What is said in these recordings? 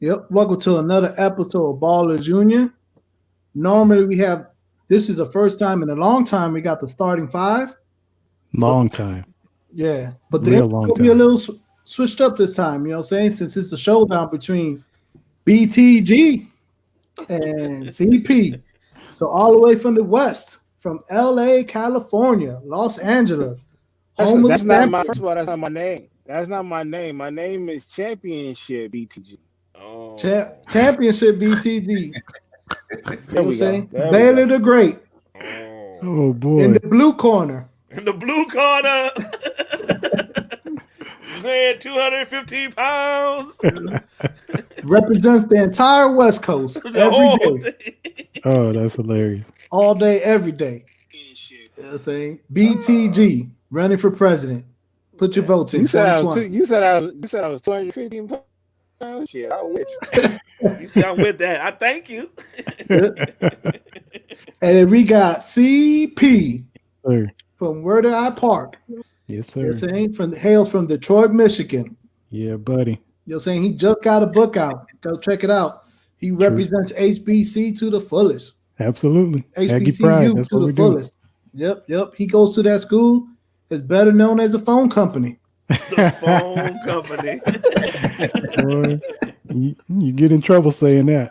Yep. Welcome to another episode of Ballers Union. Normally this is the first time in a long time we got the starting five. But Long time. yeah, but the Real intro long will be a time. little switched up this time, you know what I'm saying? Since it's the showdown between BTG and CP. So all the way from the West, from LA, California, Los Angeles, That's home of the that's not my champion. first of all. That's not my name. That's not my name. My name is Championship BTG. Oh, Championship BTG. You There know what I'm we go. saying? There we Baylor go. the Great oh. Oh in boy. the blue corner. In the blue corner, weighing 215 pounds. Represents the entire West Coast The every whole day, thing. Oh, that's hilarious. all day, every day. You know what I'm saying? BTG running for president. Put your votes in You said I was. 2020. You said I was 215 pounds. Shit, I wish. You see, I'm with that. I thank you. And then we got CP Sir. from Where Did I Park? Yes, You know sir. what I'm saying? Hails from Detroit, Michigan. Yeah, buddy. You know what I'm saying? He just got a book out. Go check it out. He True. represents HBC to the fullest. Absolutely. Aggie pride. HBCU That's to what the we do. fullest. Yep. He goes to that school. It's better known as a phone company. The phone company. Boy, you get in trouble saying that.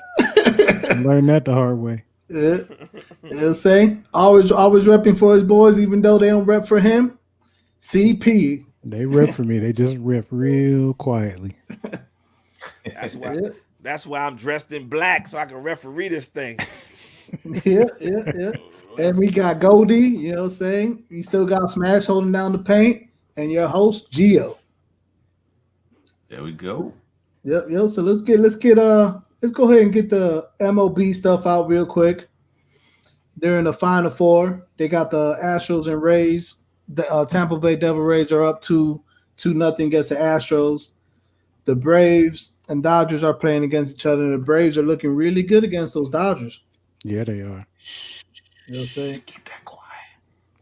Learn that the hard way. Yeah. You know what I'm saying? Always repping for his boys, even though they don't rep for him. CP. They rep for me. They just rep real quietly. That's why. Yeah. That's why I'm dressed in black so I can referee this thing. Yeah. And we got Goldie, you know what I'm saying? We still got Smash holding down the paint, and your host, Gio. There we go. Yep. So let's go ahead and get the MLB stuff out real quick. They're in the Final Four. They got the Astros and Rays. The Tampa Bay Devil Rays are up 2-0 against the Astros. The Braves and Dodgers are playing against each other. And the Braves are looking really good against those Dodgers. Yeah, they are. You know what I'm saying? Keep that quiet.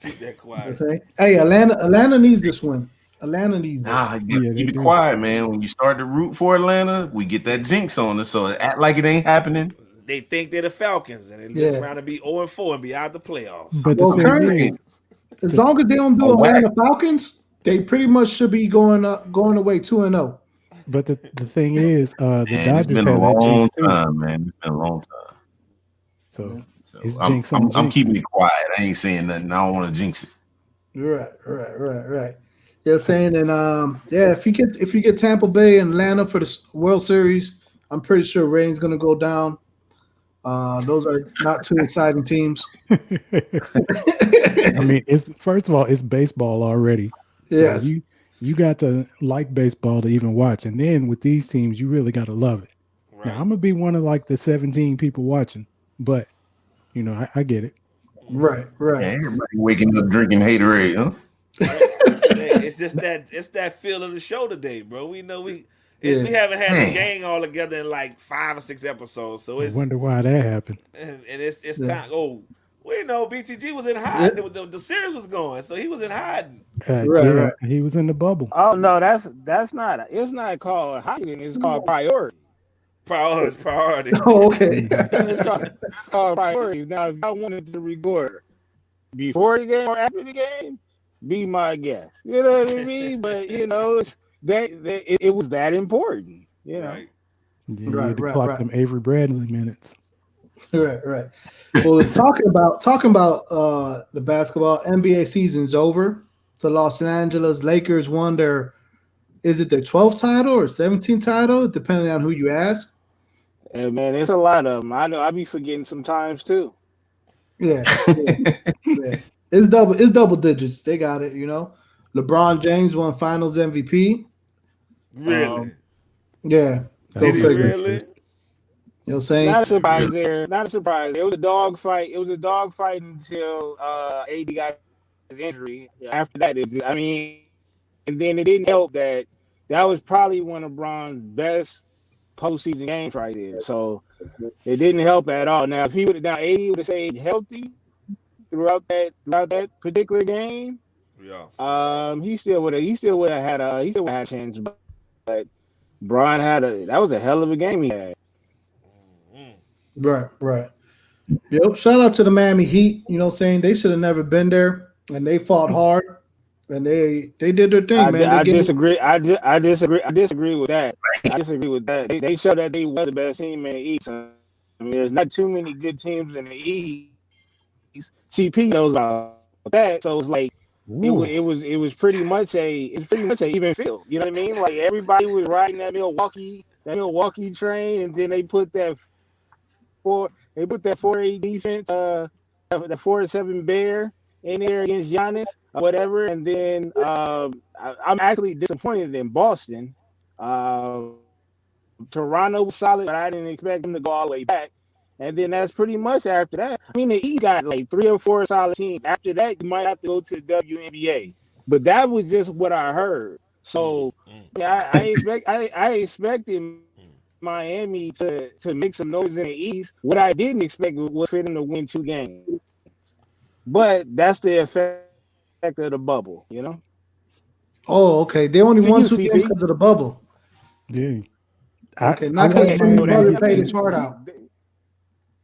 Keep that You know quiet. what I'm saying? Hey, Atlanta needs this win. Atlanta needs this. Nah, you gotta Yeah, they keep it do. quiet, man. When you start to root for Atlanta, we get that jinx on us. So act like it ain't happening. They think they're the Falcons, and they just Yeah. around to be 0-4 and be out the playoffs. But Well, the thing currently, is, as long as they don't do Oh, wow. Atlanta Falcons, they pretty much should be going away 2-0. but the thing is, the Man, it's Dodgers been a have that long jinx too. time, man. It's been a long time. So So It's I'm, jinx on I'm, I'm jinx. keeping it quiet. I ain't saying nothing. I don't want to jinx it. Right. You know what I'm saying? And if you get Tampa Bay and Atlanta for the World Series, I'm pretty sure Rain's gonna go down. Those are not two exciting teams. I mean, it's first of all, it's baseball already. So Yes. you got to like baseball to even watch, and then with these teams, you really got to love it. Right. Now, I'm gonna be one of like the 17 people watching, but I get it. Right. Yeah, everybody waking up drinking haterade, huh? It's just that feel of the show today, bro. We know we haven't had Man. the gang all together in like 5 or 6 episodes, so I it's wonder why that happened. and it's Yeah. time. Oh, we know BTG was in hiding. The series was going, so he was in hiding. Right. He was in the bubble. Oh no, that's not. It's not called hiding. It's called priority. Priority. Oh, okay. It's called priorities. Now, if I wanted to record before the game or after the game, be my guest. You know what I mean? But it's it was that important. Right. Yeah, you had to Right. clock them Avery Bradley minutes. Right. Well, talking about the basketball, NBA season's over. The Los Angeles Lakers won their 12th title or 17th title, depending on who you ask. And man, it's a lot of them. I know I be forgetting sometimes too. Yeah. It's double digits. They got it, LeBron James won Finals MVP. Really? Yeah. Go Did he figure. really? You know what I'm saying? Not a surprise there. Not a surprise. It was a dog fight. It was a dog fight until AD got his injury. After that, and then it didn't help that was probably one of Bron's best postseason games right there. So it didn't help at all. Now, if he would have AD would have stayed healthy throughout that particular game, Yeah. he still would have had a chance. But Brian that was a hell of a game he had. Mm. Right. Yep. Shout out to the Miami Heat. You know what I'm saying? They should have never been there. And they fought hard. And they did their thing, man. They I gave disagree. I disagree. I disagree with that. I disagree with that. They showed that they were the best team in the East. I mean, there's not too many good teams in the East. TP knows about that, so it's like Ooh. it was pretty much a even field. You know what I mean? Like everybody was riding that Milwaukee train, and then they put that 4-8 defense, the 4-7 bear in there against Giannis or whatever, and then I'm actually disappointed in Boston. Toronto was solid, but I didn't expect them to go all the way back. And then that's pretty much after that. I mean, the East got like 3 or 4 solid teams. After that, you might have to go to the WNBA. But that was just what I heard. So yeah, I expected Miami to make some noise in the East. What I didn't expect was for them to win 2 games. But that's the effect of the bubble, you know? Oh, okay. They only To won you, 2 games CP. because of the bubble. Yeah. Okay, I not because like Jimmy Miami. Butler I paid mean, his heart out.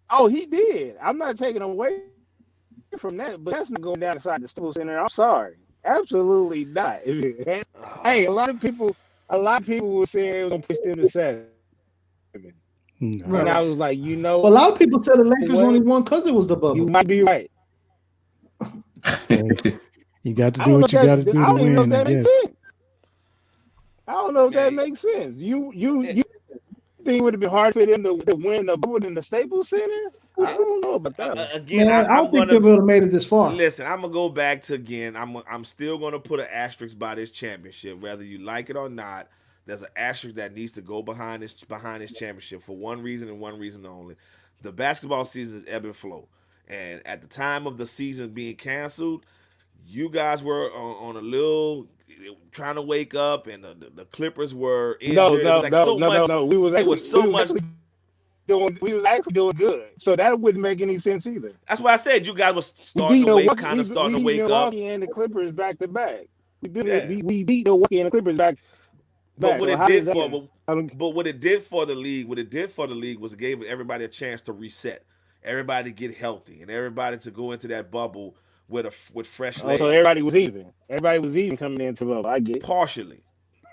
Oh, he did. I'm not taking away from that, but that's not going down inside the Staples Center. I'm sorry, absolutely not. Hey, a lot of people were saying it was gonna push them to 7, No. and I Right. was like, you know Well, a lot of people said the Lakers what? only won because it was the You bubble. might be right. Hey, you got to I do don't know what if you got that. to do I to don't even know if win, I that makes guess. sense. I don't know if that Man, makes sense. You it, think it would have been hard for them to win the bubble in the Staples Center? I it, don't know about that one. again, Man, I I'm don't think gonna they would have made it this far. listen. I'm gonna go back to again. I'm still gonna put an asterisk by this championship, whether you like it or not. There's an asterisk that needs to go behind this championship for one reason and one reason only. The basketball season is ebb and flow, and at the time of the season being canceled, you guys were on a little trying to wake up, and the Clippers were No, injured. It was no, like no, so no, no, much. no. It was so much. We was actually doing good. So that wouldn't make any sense either. That's why I said you guys was We beat Milwaukee. kind of starting We to beat wake up. Milwaukee and the Clippers back to back. Yeah. We beat Milwaukee and the Clippers back to But back. what So it how does did that? for I don't, but what it did for the league was it gave everybody a chance to reset, everybody to get healthy, and everybody to go into that bubble with fresh oh, so legs. everybody was even. Everybody was even coming into the bubble. I get it.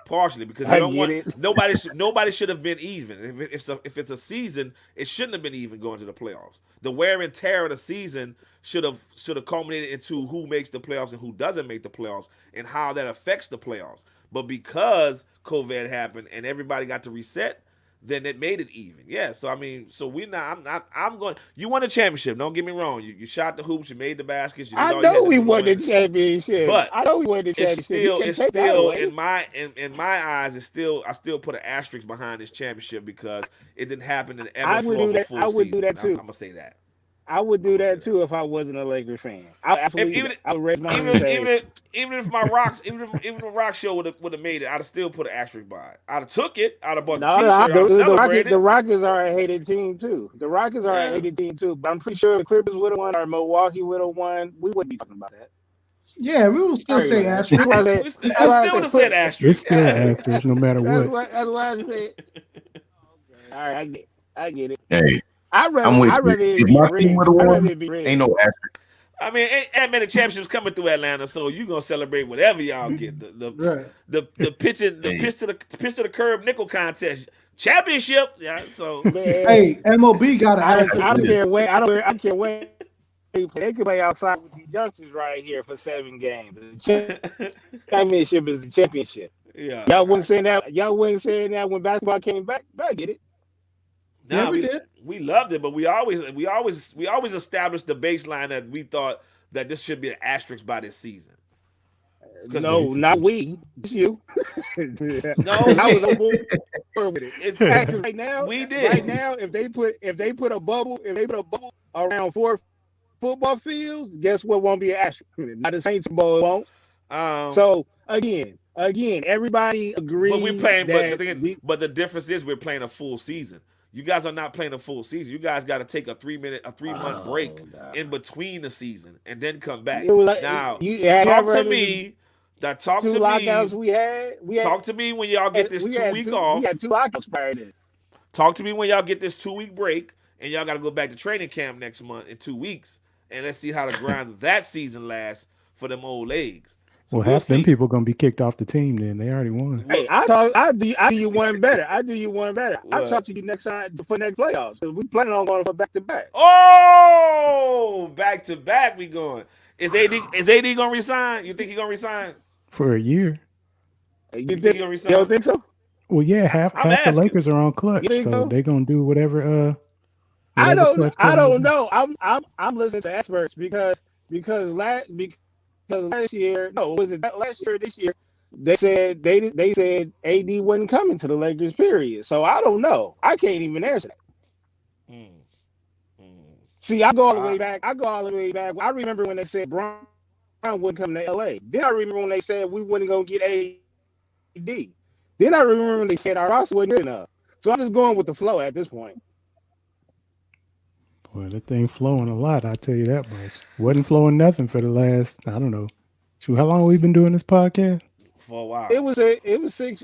Partially, because you I don't get want it. nobody should have been even. If it's a season, it shouldn't have been even going to the playoffs. The wear and tear of the season should have culminated into who makes the playoffs and who doesn't make the playoffs and how that affects the playoffs. But because COVID happened and everybody got to reset, then it made it even. Yeah. So I mean, so we not. I'm going. You won a championship. Don't get me wrong. You shot the hoops. You made the baskets. You did I all you had know to we do to won the win. championship. But I know we won the championship. You can't it's take that still away. in my eyes. I still put an asterisk behind this championship because it didn't happen in the ebb I and would flow do of a that. I full would do season. that I'm too. gonna say that. I would I'm do gonna say that that. too if I wasn't a Lakers fan. I absolutely. Even I would raise my hand even and say, if my rocks even the rock show would have made it, I'd have still put an asterisk by it. I'd have took it. I'd have bought the no, no, T-shirt. I'd have the celebrated. Rockets are a hated team too. The Rockets are a Yeah. hated team too. But I'm pretty sure the Clippers would have won or Milwaukee would have won. We wouldn't be talking about that. Yeah, we will still Sorry say about that. asterisk. I still would have said It's asterisk. still Yeah. asterisk no matter what. That's what I said. All right, I get it. Hey, I'd I'm with rather you. it If be my team red. would have I'd rather won, it be red. ain't no asterisk. I mean, ain't many championships coming through Atlanta, so you gonna celebrate whatever y'all get. Right. The pitch to the curb nickel contest championship. Yeah, so Man, Hey, MOB got an asterisk. I don't care when. I can't wait. They could play outside with these youngsters right here for 7 games. The championship is the championship. yeah. Y'all wasn't saying that. Y'all wasn't saying that when basketball came back. But I get it. Yeah, Nah, we did. we loved it, but we always established the baseline that we thought that this should be an asterisk by this season. No, not we. It's you. No, I was on board with it. it's Actually, right now, we did. Right now, if they put a bubble around 4 football fields, guess what? Won't be an asterisk. Not the Saints Bowl won't. So again, everybody agrees. But we playing. But that but the difference is we're playing a full season. You guys are not playing a full season. You guys got to take a 3-month break God. in between the season and then come back. It was like, Now, you had talk to rather- me Now talk two to lockouts me. we had. Talk to me when y'all get this 2 week off. We had two lockouts prior to this. Talk to me when y'all get this 2 week break, and y'all got to go back to training camp next month in 2 weeks, and let's see how the grind of that season lasts for them old legs. So well, half them people gonna be kicked off the team. Then they already won. Hey, I do you one better. I do you one better. What? I'll talk to you next time for next playoffs. Because we planning on going for back to back. Oh, back to back we going. Is AD gonna resign? You think he gonna resign? For a year. You think think, he gonna you resign? don't think so? Well, yeah, half the asking. Lakers are on clutch, You think so so? they gonna do whatever. I Clutch don't tells them. know. I'm listening to experts because last year, no, was it last year or this year? They said they said AD wasn't coming to the Lakers. Period. So I don't know. I can't even answer that. See, I go all the way back. I remember when they said Brown wouldn't come to LA. Then I remember when they said we wasn't gonna get AD. Then I remember when they said our roster wasn't good enough. So I'm just going with the flow at this point. Well, that thing flowing a lot. I tell you that much. Wasn't flowing nothing for the last. I don't know. Shoot, how long have we been doing this podcast? For a while. It was 6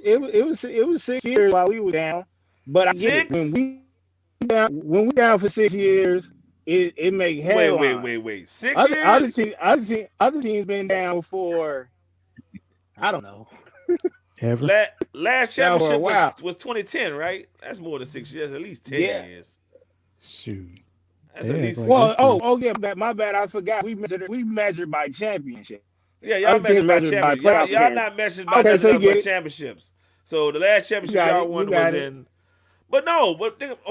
years while we were down. But I get it. When we down for 6 years, it make headlines. Wait. 6 years? Other teams been down for, I don't know. Ever? Last championship was 2010, right? That's more than 6 years, at least 10 years. Shoot. That's at least. Yeah, my bad. I forgot. We measured by championship. Yeah, y'all measured by championship. Y'all not measured by championships. So the last championship y'all won was in. But no,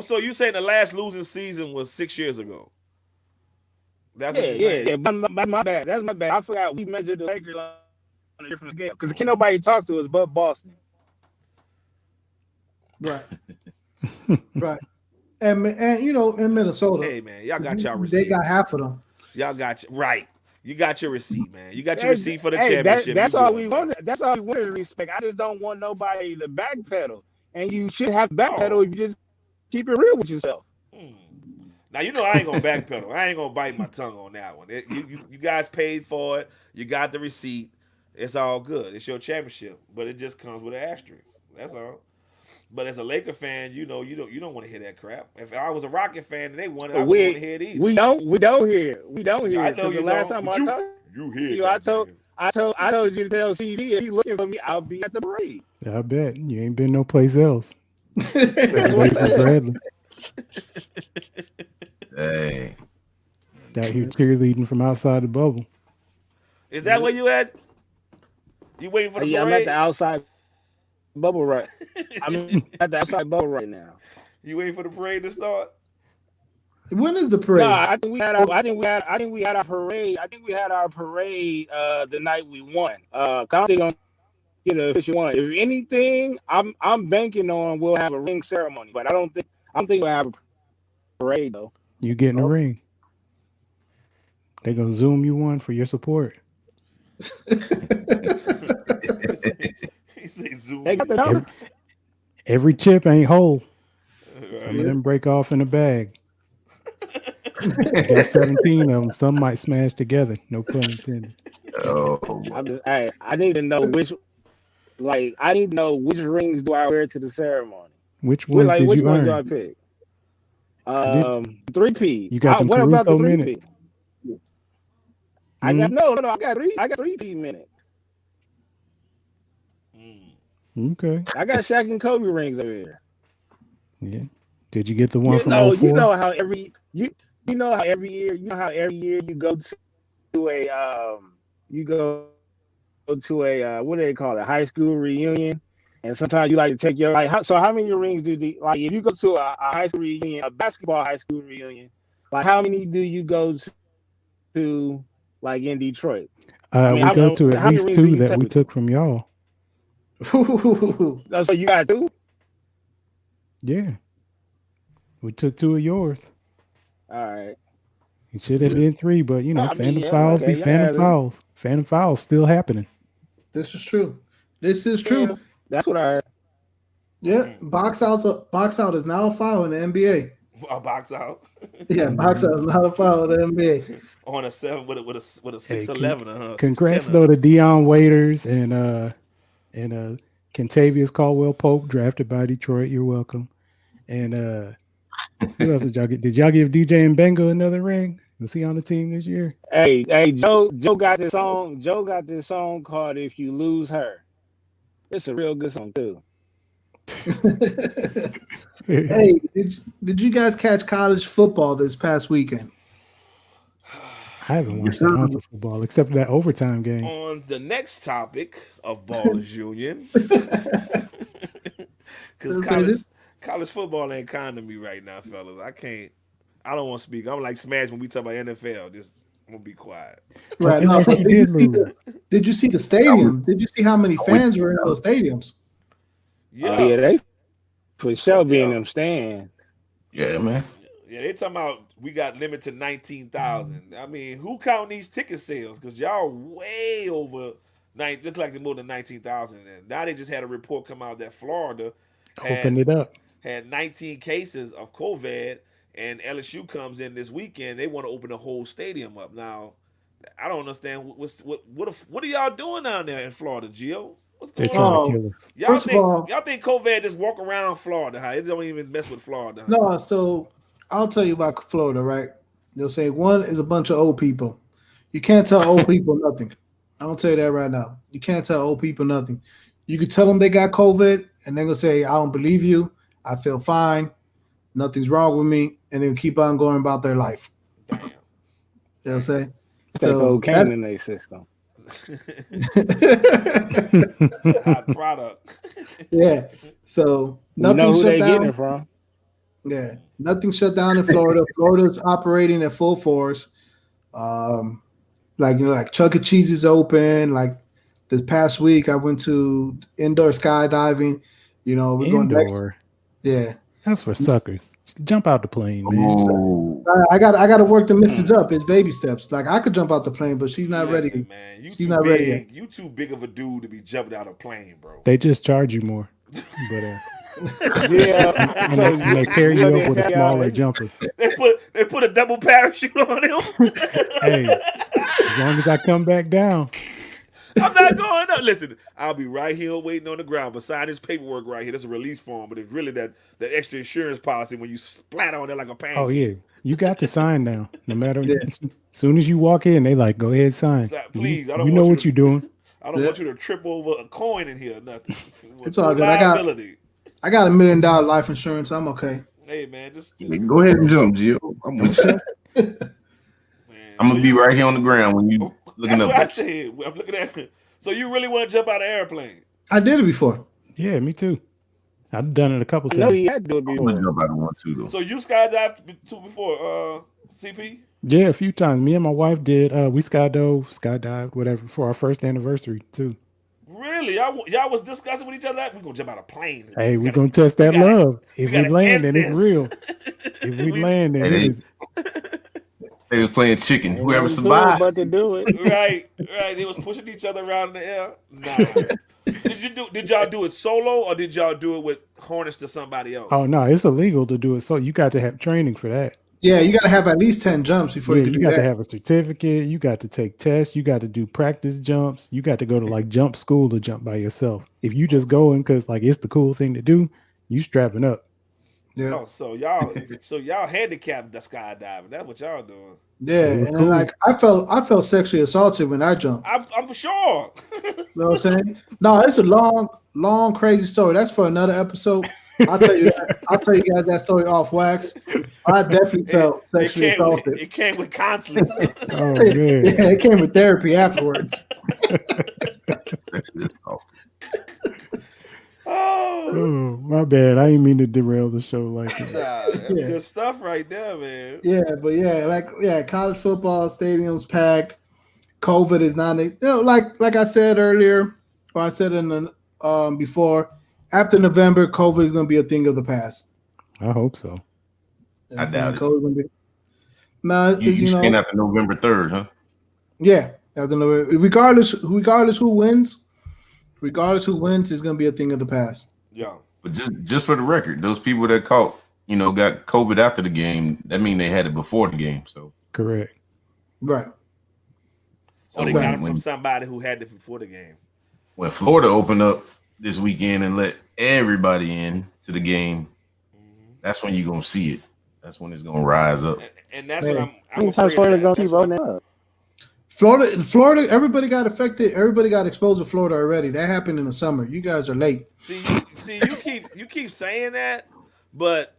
so you saying the last losing season was 6 years ago? Yeah. My bad. That's my bad. I forgot we measured the Lakers on a different scale because can't nobody talk to us but Boston. Right. Right. And you know, in Minnesota, hey man, y'all got y'all receipts. They got half of them. Y'all got right. You got your receipt, man. You got your receipt for the championship. That's all we wanted. That's all we wanted to respect. I just don't want nobody to backpedal, and you should have backpedal if you just keep it real with yourself. Now you know I ain't gonna backpedal. I ain't gonna bite my tongue on that one. You guys paid for it. You got the receipt. It's all good. It's your championship, but it just comes with an asterisk. That's all. But as a Laker fan, you know you don't want to hear that crap. If I was a Rocket fan and they won it, I wouldn't want to hear it either. We don't hear. I know you the last time I talked you hear you, I told you to tell CD if he looking for me, I'll be at the parade. I bet you ain't been no place else. Bradley. Hey. Out here cheerleading from outside the bubble. Is that where you at? You waiting for the parade? I'm at the outside bubble right. I'm at the outside bubble right now. You waiting for the parade to start? When is the parade? No, I think we had our parade. I think we had our parade the night we won. I don't think I'm get an official one. If anything, I'm banking on we'll have a ring ceremony, but I don't think we'll have a parade though. You getting a ring? They gonna zoom you one for your support. Every chip ain't whole. Right. Some of them break off in a bag. Got 17 of them. Some might smash together. No pun intended. Oh, I need to know which rings do I wear to the ceremony. Which ones did you earn? Do I pick? 3P. You got them what about the 3P? Minute? I got 3P minutes. Okay. I got Shaq and Kobe rings over here. Yeah. Did you get the one from 04? You know how every year you go to a what do they call it, high school reunion, and sometimes you like to take your how many rings do if you go to a high school reunion, a basketball high school reunion, how many do you go to like in Detroit? We go to at least 2 that we took from y'all. So you got 2? Yeah. We took 2 of yours. All right. It should have been 3, but phantom fouls be phantom fouls. Phantom fouls still happening. This is true. That's what I heard. Yeah, box out is now a foul in the NBA. A box out Yeah, box out is not a foul in the NBA. on a 7 with a Hey, 6'11", congrats 6'10". though to Deion Waiters and Kentavious Caldwell Pope, drafted by Detroit. You're welcome. And who else did y'all get? Did y'all give DJ and Benga another ring? Was he on the team this year? Hey, Joe got this song. Joe got this song called "If You Lose Her." It's a real good song too. Hey, did you guys catch college football this past weekend? I haven't watched an ounce of football except for that overtime game. On the next topic of Ballers Union, because college football ain't kind to me right now, fellas. I don't want to speak. I'm like Smash when we talk about NFL. Just I'm gonna be quiet. Right. Well, No, so LSU did you see the stadium? Did you see how many fans were in those stadiums? Yeah, Yeah, they for sure be in them stands. Yeah, man. yeah. They talking about we got limited to 19,000. I mean, who counting these ticket sales? Because y'all way over. Look like they're more than 19,000. Now they just had a report come out that Florida Open it up. had 19 cases of COVID, and LSU comes in this weekend. They want to open the whole stadium up. Now, I don't understand what are y'all doing down there in Florida, Gio? What's They're going trying on? to kill us. First of all, Y'all think COVID just walk around Florida? Huh? It don't even mess with Florida. Huh? no. So I'll tell you about Florida. Right? They'll say one is a bunch of old people. You can't tell old people nothing. I'll tell you that right now. You can't tell old people nothing. You could tell them they got COVID, and they're gonna say, "I don't believe you. I feel fine. Nothing's wrong with me," and then keep on going about their life. Damn. They'll say. Take So cocaine in their system. Hot product. yeah. So You nothing know who shut they getting down. it from? Yeah, nothing shut down in Florida. Florida's operating at full force. Like Chuck E. Cheese is open. Like this past week, I went to indoor skydiving. We're going next. Indoor. Yeah, That's for suckers. Jump out the plane, man. Oh, I got to work the missus up. It's baby steps. Like I could jump out the plane, but she's not Listen, ready. man, She's not ready yet. You too big of a dude to be jumping out of a plane, bro. They just charge you more. But Yeah. and So they pair you up with a smaller jumper. They put a double parachute on him. Hey, as long as I come back down. I'm not going up. Listen, I'll be right here waiting on the ground beside this paperwork right here. That's a release form, but it's really that extra insurance policy when you splat on there like a pancake. Oh yeah, you got to sign now. No matter, as soon as you walk in, they like, go ahead, sign. Please, I don't You want know you what to- you're doing. I don't want you to trip over a coin in here or nothing. It's all good. Liability. I got $1 million life insurance. I'm okay. Hey man, just go ahead and jump, Gio. I'm with you. man. I'm gonna be right here on the ground when you looking That's up. what I said. I'm looking at it. So you really want to jump out of an airplane? I did it before. Yeah, me too. I've done it a couple No, times. he had to do it I'm gonna before. jump out of one too, though. So you skydived before, CP? Yeah, a few times. Me and my wife did. We skydived, whatever, for our first anniversary too. Really? Y'all was discussing with each other? We're gonna jump out of a plane. Hey, we're gonna test that love. If we gotta land, end then it's this. real. If we land, then it is. They was playing chicken. Ain't Whoever nothing to it survived. but to do it. Right. They was pushing each other around in the air. Nah. Did y'all do it solo or did y'all do it with harness to somebody else? Oh no, it's illegal to do it. So you got to have training for that. Yeah, you got to have at least 10 jumps before Yeah, you can you do got that. to have a certificate. You got to take tests. You got to do practice jumps. You got to go to like jump school to jump by yourself. If you just going because like it's the cool thing to do, you strapping up. Yeah. Oh, so y'all handicapped the skydiving. That's what y'all doing. Yeah, It was and cool. like I felt sexually assaulted when I jumped. I'm sure. You know what I'm saying? No, it's a long, crazy story. That's for another episode. I'll tell you that. I'll tell you guys that story off wax. I definitely felt sexually assaulted. It came with counseling. Oh man. Yeah, it came with therapy afterwards. Oh, Oh, my bad. I didn't mean to derail the show like that. nah, that's Yeah. good stuff right there, man. Yeah, but college football stadiums packed. COVID is not, like I said earlier, or I said in the before. After November, COVID is going to be a thing of the past. I hope so. I doubt it. COVID gonna be. Nah, You saying after November 3rd, huh? Yeah, after November, regardless who wins, it's going to be a thing of the past. Yeah. But just for the record, those people that caught got COVID after the game, that means they had it before the game. So Correct. Right. Or they Right. got it from somebody who had it before the game. when Florida opened up this weekend and let everybody in to the game, that's when you're gonna see it. That's when it's gonna rise up. And that's Man. what I'm How afraid Florida of. gonna That's keep what rolling up? Florida, everybody got affected. Everybody got exposed to Florida already. That happened in the summer. You guys are late. you keep saying that, but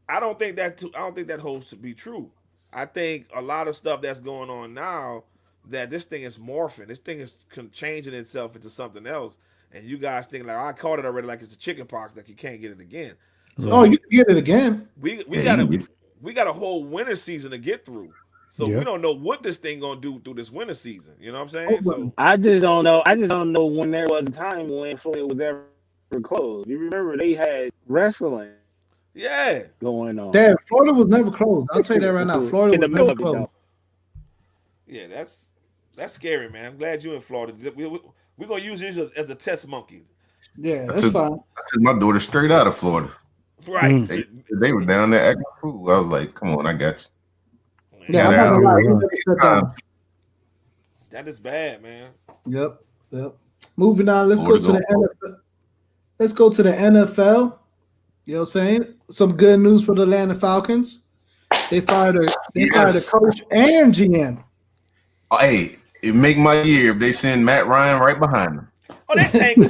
I don't think that holds to be true. I think a lot of stuff that's going on now, that this thing is morphing. This thing is changing itself into something else. And you guys think like I caught it already, like it's a chicken pox, like you can't get it again. So You can get it again. we Yeah, got a whole winter season to get through. So Yep. we don't know what this thing gonna do through this winter season. You know what I'm saying? So I just don't know. I just don't know when there was a time when Florida was ever closed. You remember they had wrestling yeah. going on. Damn, Florida was never closed. I'll tell you that right now. Florida in the was middle never of it, closed. though. Yeah, that's scary, man. I'm glad you're in Florida. We're gonna use you as a test monkey. Yeah, I that's took, fine. I took my daughter straight out of Florida. Right. They were down there acting cool. I was like, come on, I got you. Yeah, I'm not gonna lie. You never shut down. That is bad, man. Yep. Moving on. Let's go Florida to the NFL. Let's go to the NFL. You know what I'm saying? Some good news for the Atlanta Falcons. They fired a coach and GM. Oh, hey, it make my year if they send Matt Ryan right behind them. Oh, they tanking.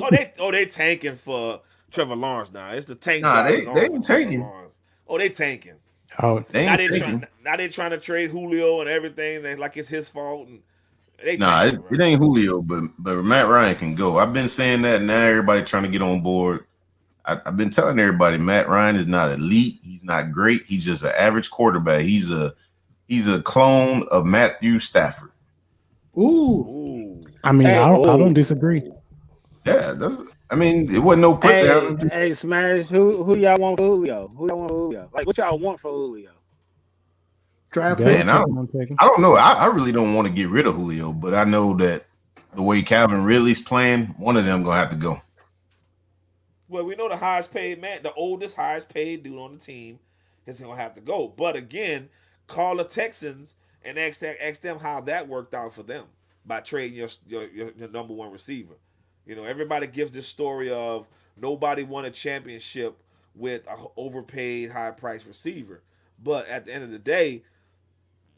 they tanking for Trevor Lawrence now. It's the tank. Nah, job they is on for ain't Trevor tanking. Lawrence. Oh, they tanking. Oh, They Now ain't taking. they trying to trade Julio and everything. They like it's his fault. And they Nah, tanking, it ain't Julio, but Matt Ryan can go. I've been saying that. Now everybody trying to get on board. I've been telling everybody Matt Ryan is not elite. He's not great. He's just an average quarterback. He's a clone of Matthew Stafford. Ooh. I mean, Hey, I don't disagree. Yeah, it wasn't no put down. Hey, Smash, who y'all want for Julio? Like, what y'all want for Julio? Draft Bell- pick. Man, I don't know. I really don't want to get rid of Julio, but I know that the way Calvin Ridley's playing, one of them gonna have to go. Well, we know the highest paid man, the oldest, highest paid dude on the team, is gonna have to go. But again, call the Texans and ask them how that worked out for them by trading your number one receiver. You know, everybody gives this story of nobody won a championship with an overpaid, high-priced receiver. But at the end of the day,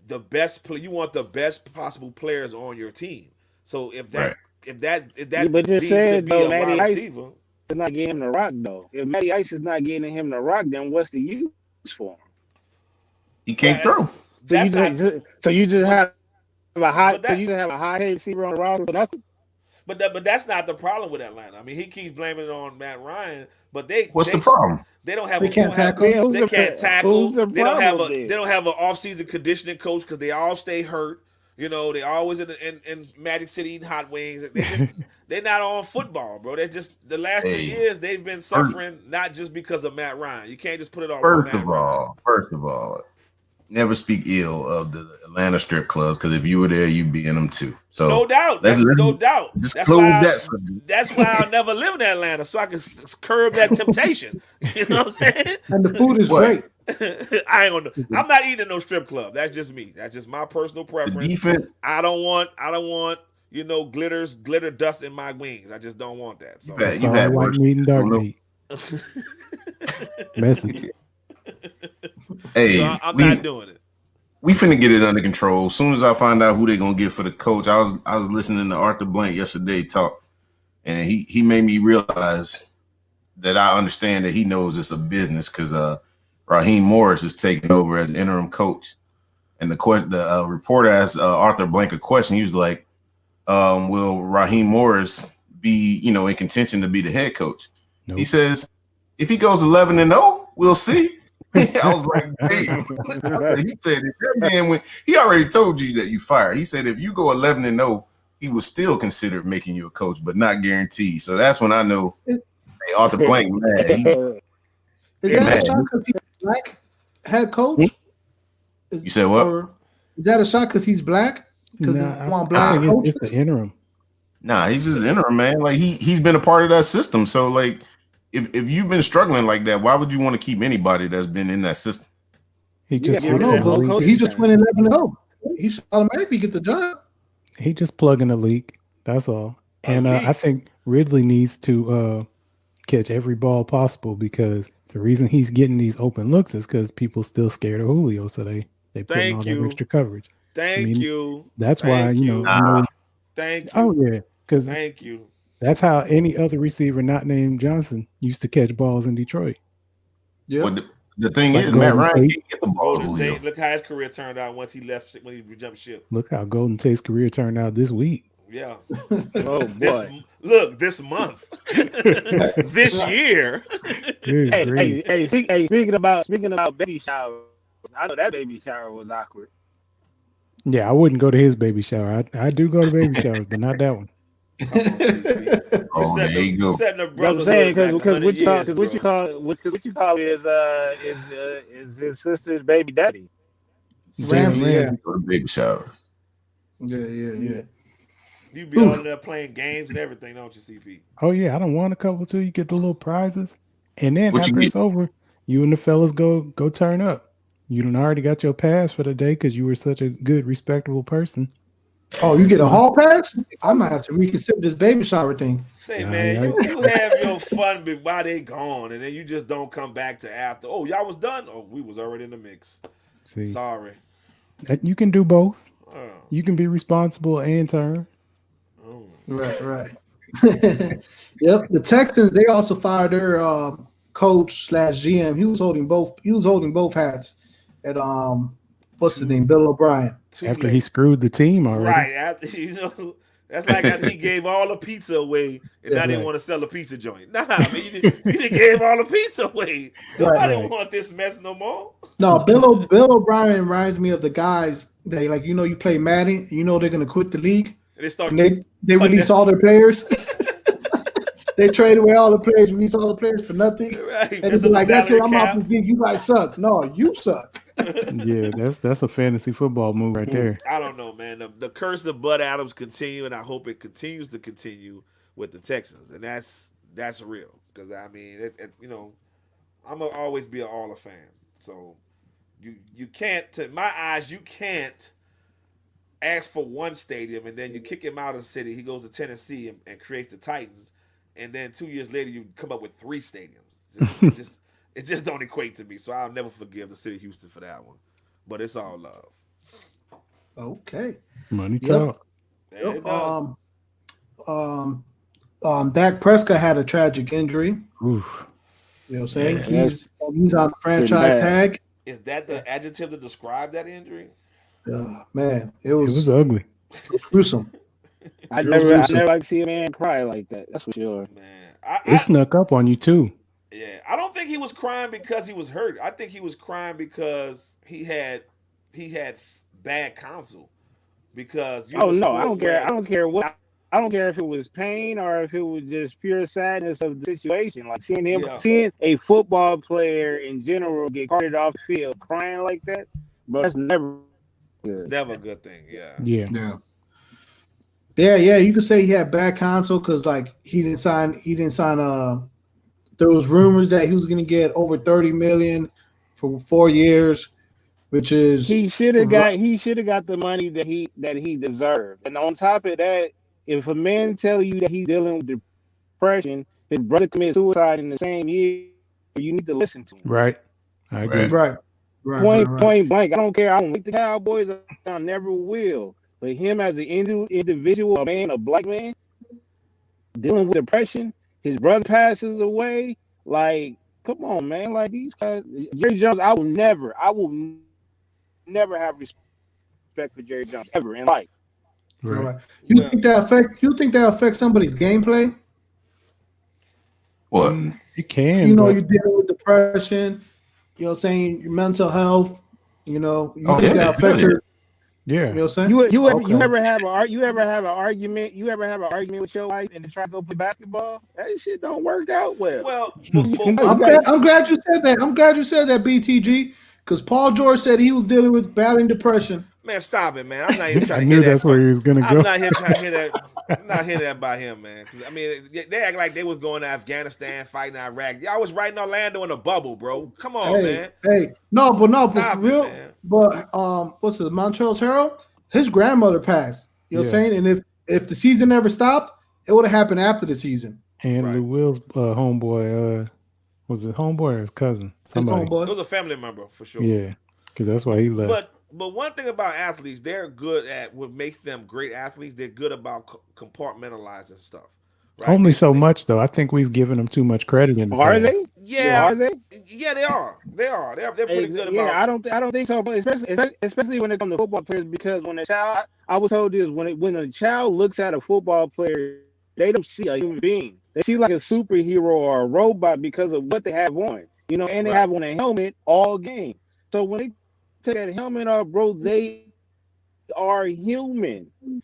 you want the best possible players on your team. So if that But just deems said, to be though, a Matty wide Ice receiver. is not getting him the rock, though. If Matty Ice is not getting him the rock, then what's the use for him? He can't throw. So you just have a high But that- paid receiver on the roster for nothing. But that's not the problem with Atlanta. I mean, he keeps blaming it on Matt Ryan, but What's the problem? They don't have. They can't tackle. Man, They can't tackle. Who's the They don't have problem a. then? They don't have an off-season conditioning coach because they all stay hurt. You know, they always in Magic City eating hot wings. They're not on football, bro. They're just the last 2 years they've been suffering not just because of Matt Ryan. You can't just put it all on Matt Ryan. First of all, never speak ill of the Atlanta strip clubs because if you were there, you'd be in them too. So No doubt. No doubt. Just That's close why that subject. That's why I'll never live in Atlanta, so I can curb that temptation. You know what I'm saying? And the food is great. I ain't gonna. I'm not eating no strip club. That's just me. That's just my personal The preference. defense. I don't want. Glitter dust in my wings. I just don't want that. So You had white worse. meat and dark Don't know. meat. Messy. Hey, so I'm not doing it. we finna get it under control. As soon as I find out who they're gonna get for the coach, I was listening to Arthur Blank yesterday talk, and he made me realize that I understand that he knows it's a business because Raheem Morris is taking over as interim coach. And the reporter asked Arthur Blank a question. He was like, "Will Raheem Morris be in contention to be the head coach?" Nope. He says, "If he goes 11-0, we'll see." I was like, "Hey," he said, "If that man went, he already told you that you fired." He said, "If you go 11-0, he will still consider making you a coach, but not guaranteed." So that's when I know, hey, Arthur Blank, mad. Is that a shot because he's black head coach? You said what? Or is that a shot because he's black? Because they want black I think coaches? it's the interim. Nah, he's just interim, man. Like he's been a part of that system. So like if you've been struggling like that, why would you want to keep anybody that's been in that system? He just Yeah, fixing yeah, the whole leak. coach- He just went 11-0. He should automatically get the job. He just plugging a leak. That's all. And I leak. think Ridley needs to catch every ball possible because the reason he's getting these open looks is because people still scared of Julio, so they putting all Thank that you. extra coverage. Thank you. That's why Thank you. I know. Thank you. Oh yeah, because Thank you. that's how any other receiver not named Johnson used to catch balls in Detroit. Yeah. But the thing Like is, Matt Golden Ryan Tate. can't get the ball to Golden Julio. Tate. Look how his career turned out when he jumped ship. Look how Golden Tate's career turned out this week. Yeah. Oh boy. This month, this year. Good grief. Hey, speaking about baby showers, I know that baby shower was awkward. Yeah, I wouldn't go to his baby shower. I do go to baby showers, but not that one. Oh, there you go. Setting a You know what I'm brotherhood saying? back Because 100 what years, you bro. call is his sister's baby daddy. Ramsey, yeah. Go to baby showers. Yeah. You be all in there playing games and everything, don't you, CP? Oh yeah, I don't want a couple too. You get the little prizes, and then What you after get? it's over, you and the fellas go turn up. You done already got your pass for the day because you were such a good, respectable person. Oh, you get a hall pass? I might have to reconsider this baby shower thing. Say, Nah, man, yeah. you have your fun while they gone, and then you just don't come back to after. Oh, y'all was done? Oh, we was already in the mix. See, Sorry. you can do both. Oh, You can be responsible and turn. oh. Right. Yep. The Texans, they also fired their coach / GM. He was holding both hats at what's his name? Bill O'Brien. Too After late. he screwed the team already. Right. After, that's like after he gave all the pizza away and now they Right. want to sell a pizza joint. Nah, man, you didn't gave all the pizza away. Nobody Right. want this mess no more. No, Bill O'Brien reminds me of the guys that you play Madden, they're gonna quit the league. And they start And they release all their players. They trade away all the players, release all the players for nothing. right. And it's like, that's it, I'm off the league. You guys suck. No, you suck. Yeah, that's a fantasy football move right there. I don't know, man. The curse of Bud Adams continue, and I hope it continues to continue with the Texans, and that's real. Because I mean, I'm gonna always be an All fan. So you can't, to my eyes, you can't ask for one stadium and then you kick him out of the city. He goes to Tennessee and creates the Titans, and then 2 years later you come up with 3 stadiums. It just don't equate to me. So I'll never forgive the city of Houston for that one. But it's all love. Okay. Money Yep. talk. There it goes. Dak Prescott had a tragic injury. Oof. You know what I'm saying? Yeah. He's on the franchise Pretty bad. tag. Is that the adjective to describe that injury? Man, it It was was ugly. gruesome. I never like to see a man cry like that. That's for sure. Man, It snuck up on you too. yeah, I don't think he was crying because he was hurt. I think he was crying because he had bad counsel. Because Oh no, I don't care. I don't care what. I don't care if it was pain or if it was just pure sadness of the situation. Like seeing a football player in general get carted off the field crying like that, bro, that's never good. Never a good thing. Yeah. Yeah. Yeah. You could say he had bad counsel because he didn't sign. There was rumors that he was going to get over $30 million for 4 years, which is He should have got the money that he deserved. And on top of that, if a man tell you that he's dealing with depression, his brother committed suicide in the same year, you need to listen to him. Right. I agree. right. Point blank. I don't care. I don't like the Cowboys. I never will. But him as an individual, a black man, dealing with depression, his brother passes away. Like, come on, man. Like these guys, Jerry Jones. I will never have respect for Jerry Jones ever in life. Right. You think that affects somebody's gameplay? What? It can. You're but dealing with depression. You know what I'm saying? Your mental health. You think that affects yeah. your. yeah. You know what I'm saying? You ever have an argument? You ever have an argument with your wife and then try to go play basketball? That shit don't work out well. Well, I'm glad you said that. BTG, because Paul George said he was dealing with battling depression. Man, stop it, man. I'm not even I trying to hear knew that that's where from. he was gonna I'm go. not here trying to hear that. I'm not hearing that about him, man. Because I mean, they act like they was going to Afghanistan, fighting Iraq. Y'all was right in Orlando in a bubble, bro. Come on, Hey, man. hey, no, but for Stop it, real. man. But what's it? Montreal's Herald. His grandmother passed. You know what I'm Yeah, saying? And if the season never stopped, it would have happened after the season. and Lou Right. Will's homeboy, was it homeboy or his cousin? His Somebody. It homeboy. was a family member for sure. Yeah, because that's why he left. But one thing about athletes, they're good at what makes them great athletes. They're good about compartmentalizing stuff, right? Only so much though. I think we've given him too much credit in the Are past. they? Yeah, Are they? yeah, they are. They are. They're pretty good Yeah, about. I don't think so. But especially when it comes to football players, because when a child, I was told this when a child looks at a football player, they don't see a human being. They see like a superhero or a robot because of what they have on, and they Right. have on a helmet all game. So when they take that helmet off, bro, they are human. They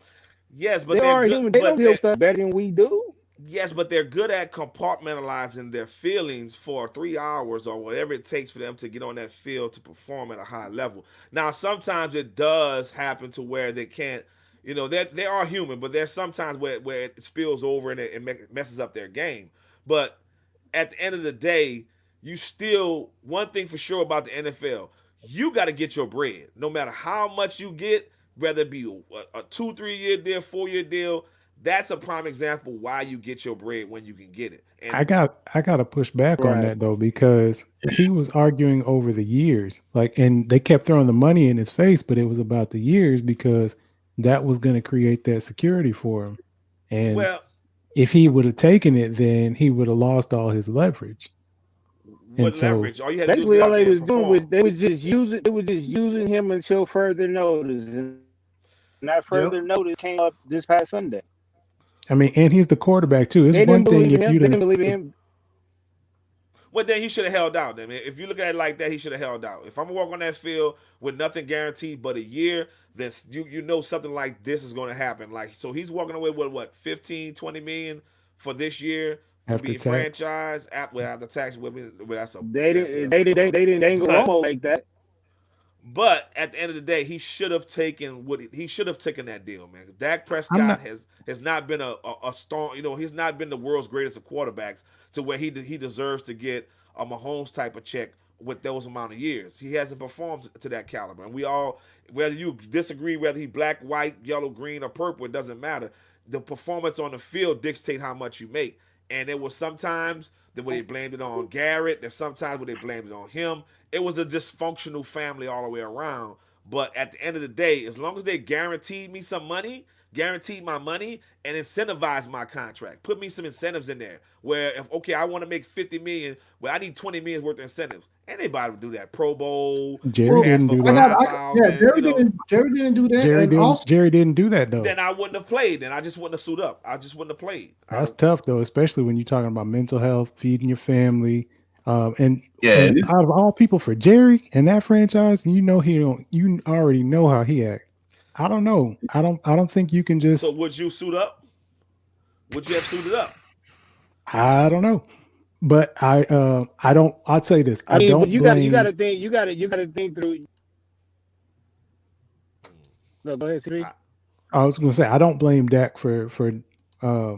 Yes, are but human. they're They good. don't feel But stuff they better than we do. Yes, but they're good at compartmentalizing their feelings for 3 hours or whatever it takes for them to get on that field to perform at a high level. Now, sometimes it does happen to where they can't, they are human, but there's sometimes where it spills over and it messes up their game. But at the end of the day, you still, one thing for sure about the NFL, you got to get your bread. No matter how much you get, whether it be a 2, 3 year deal, 4 year deal, that's a prime example why you get your bread when you can get it. And I got to push back on Right. that though because he was arguing over the years, like, and they kept throwing the money in his face, but it was about the years because that was going to create that security for him. And well, if he would have taken it, then he would have lost all his leverage. what And so, leverage? All you had to do is Basically, get all out they there and was doing was perform. they was just using him until further notice, and that further notice came up this past Sunday. I mean, and he's the quarterback too. It's They didn't one thing believe in if him. you'd They have, didn't believe in if, him. Well, then he should have held out. Then, if you look at it like that, he should have held out. If I'm gonna walk on that field with nothing guaranteed but a year, then you know something like this is going to happen. Like, so he's walking away with what, 15, 20 million for this year for after being tax. franchised. After tax, well, that's a They that's didn't. that's a con. They didn't go But almost like that. But at the end of the day, he should have taken he should have taken that deal, man. Dak I'm Prescott not. has not been a strong, he's not been the world's greatest of quarterbacks to where he deserves to get a Mahomes type of check with those amount of years. He hasn't performed to that caliber, and we all, whether you disagree, whether he black, white, yellow, green, or purple, it doesn't matter. The performance on the field dictate how much you make. And there was sometimes that where they blamed it on Garrett. There's sometimes where they blamed it on him. It was a dysfunctional family all the way around. But at the end of the day, as long as they guaranteed me some money, guaranteed my money, and incentivized my contract, put me some incentives in there. Where if okay, I want to make 50 million, well, I need 20 million worth of incentives. Anybody would do that. Pro Bowl, you Jerry Well, pass didn't for do I that. got, five yeah, thousand. Jerry didn't do that, and also, Jerry didn't do that though. Then I wouldn't have played. Then I just wouldn't have suited up. I just wouldn't have played. That's tough though, especially when you're talking about mental health, feeding your family, and Yeah, and out of all people for Jerry and that franchise, you know he don't. You already know how he act. I don't know. I don't think you can So just. would you suit up? Would you have suited up? I don't know, but I don't. I'll say this. I I mean, but don't blame. you got to think through. No, go ahead, Siri. I, I was going to say I don't blame Dak for uh,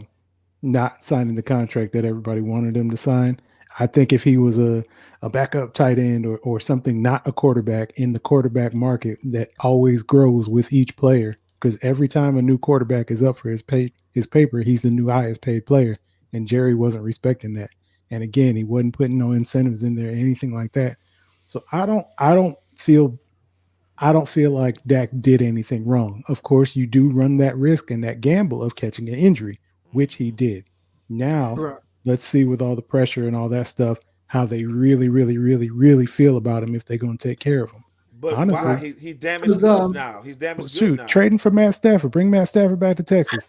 not signing the contract that everybody wanted him to sign. I think if he was a backup tight end or something, not a quarterback in the quarterback market that always grows with each player, because every time a new quarterback is up for his paper, he's the new highest paid player. And Jerry wasn't respecting that. And again, he wasn't putting no incentives in there, anything like that. So I don't feel like Dak did anything wrong. Of course, you do run that risk and that gamble of catching an injury, which he did. Now, right. let's see with all the pressure and all that stuff, how they really, really, really, really feel about him if they're going to take care of him. but why? Honestly, He damaged 'Cause, goods now. He's damaged goods shoot, now. trading for Matt Stafford, bring Matt Stafford back to Texas.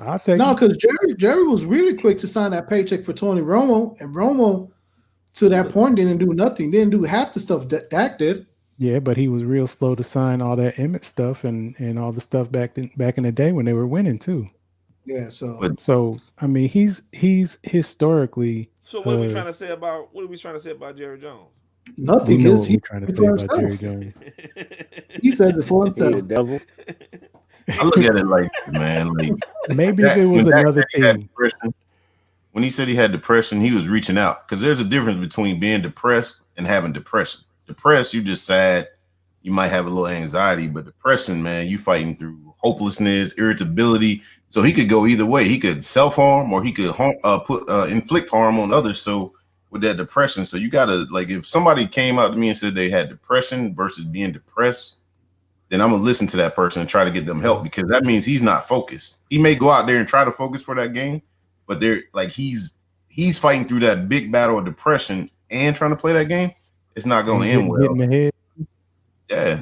I'll take No, him. because Jerry was really quick to sign that paycheck for Tony Romo, and Romo to that point didn't do nothing. Didn't do half the stuff that Dak did. Yeah, but he was real slow to sign all that Emmett stuff and all the stuff back in the day when they were winning too. Yeah, so but So I mean, he's historically So what are we trying to say about Jerry Jones? Nothing. We know His, what he we're trying to said say for about Jerry himself. Jones. He said it for He the himself. devil. I look at it like, man, like Maybe if it was when Dak another said he had team. depression, when he said he had depression, he was reaching out because there's a difference between being depressed and having depression. Depressed, you just sad, you might have a little anxiety, but depression, man, you fighting through hopelessness, irritability. So he could go either way. He could self-harm or he could inflict harm on others. So with that depression, so you gotta like if somebody came out to me and said they had depression versus being depressed, then I'm gonna listen to that person and try to get them help because that means he's not focused. He may go out there and try to focus for that game, but they're like he's fighting through that big battle of depression and trying to play that game. It's not going to end well. Getting ahead. Yeah,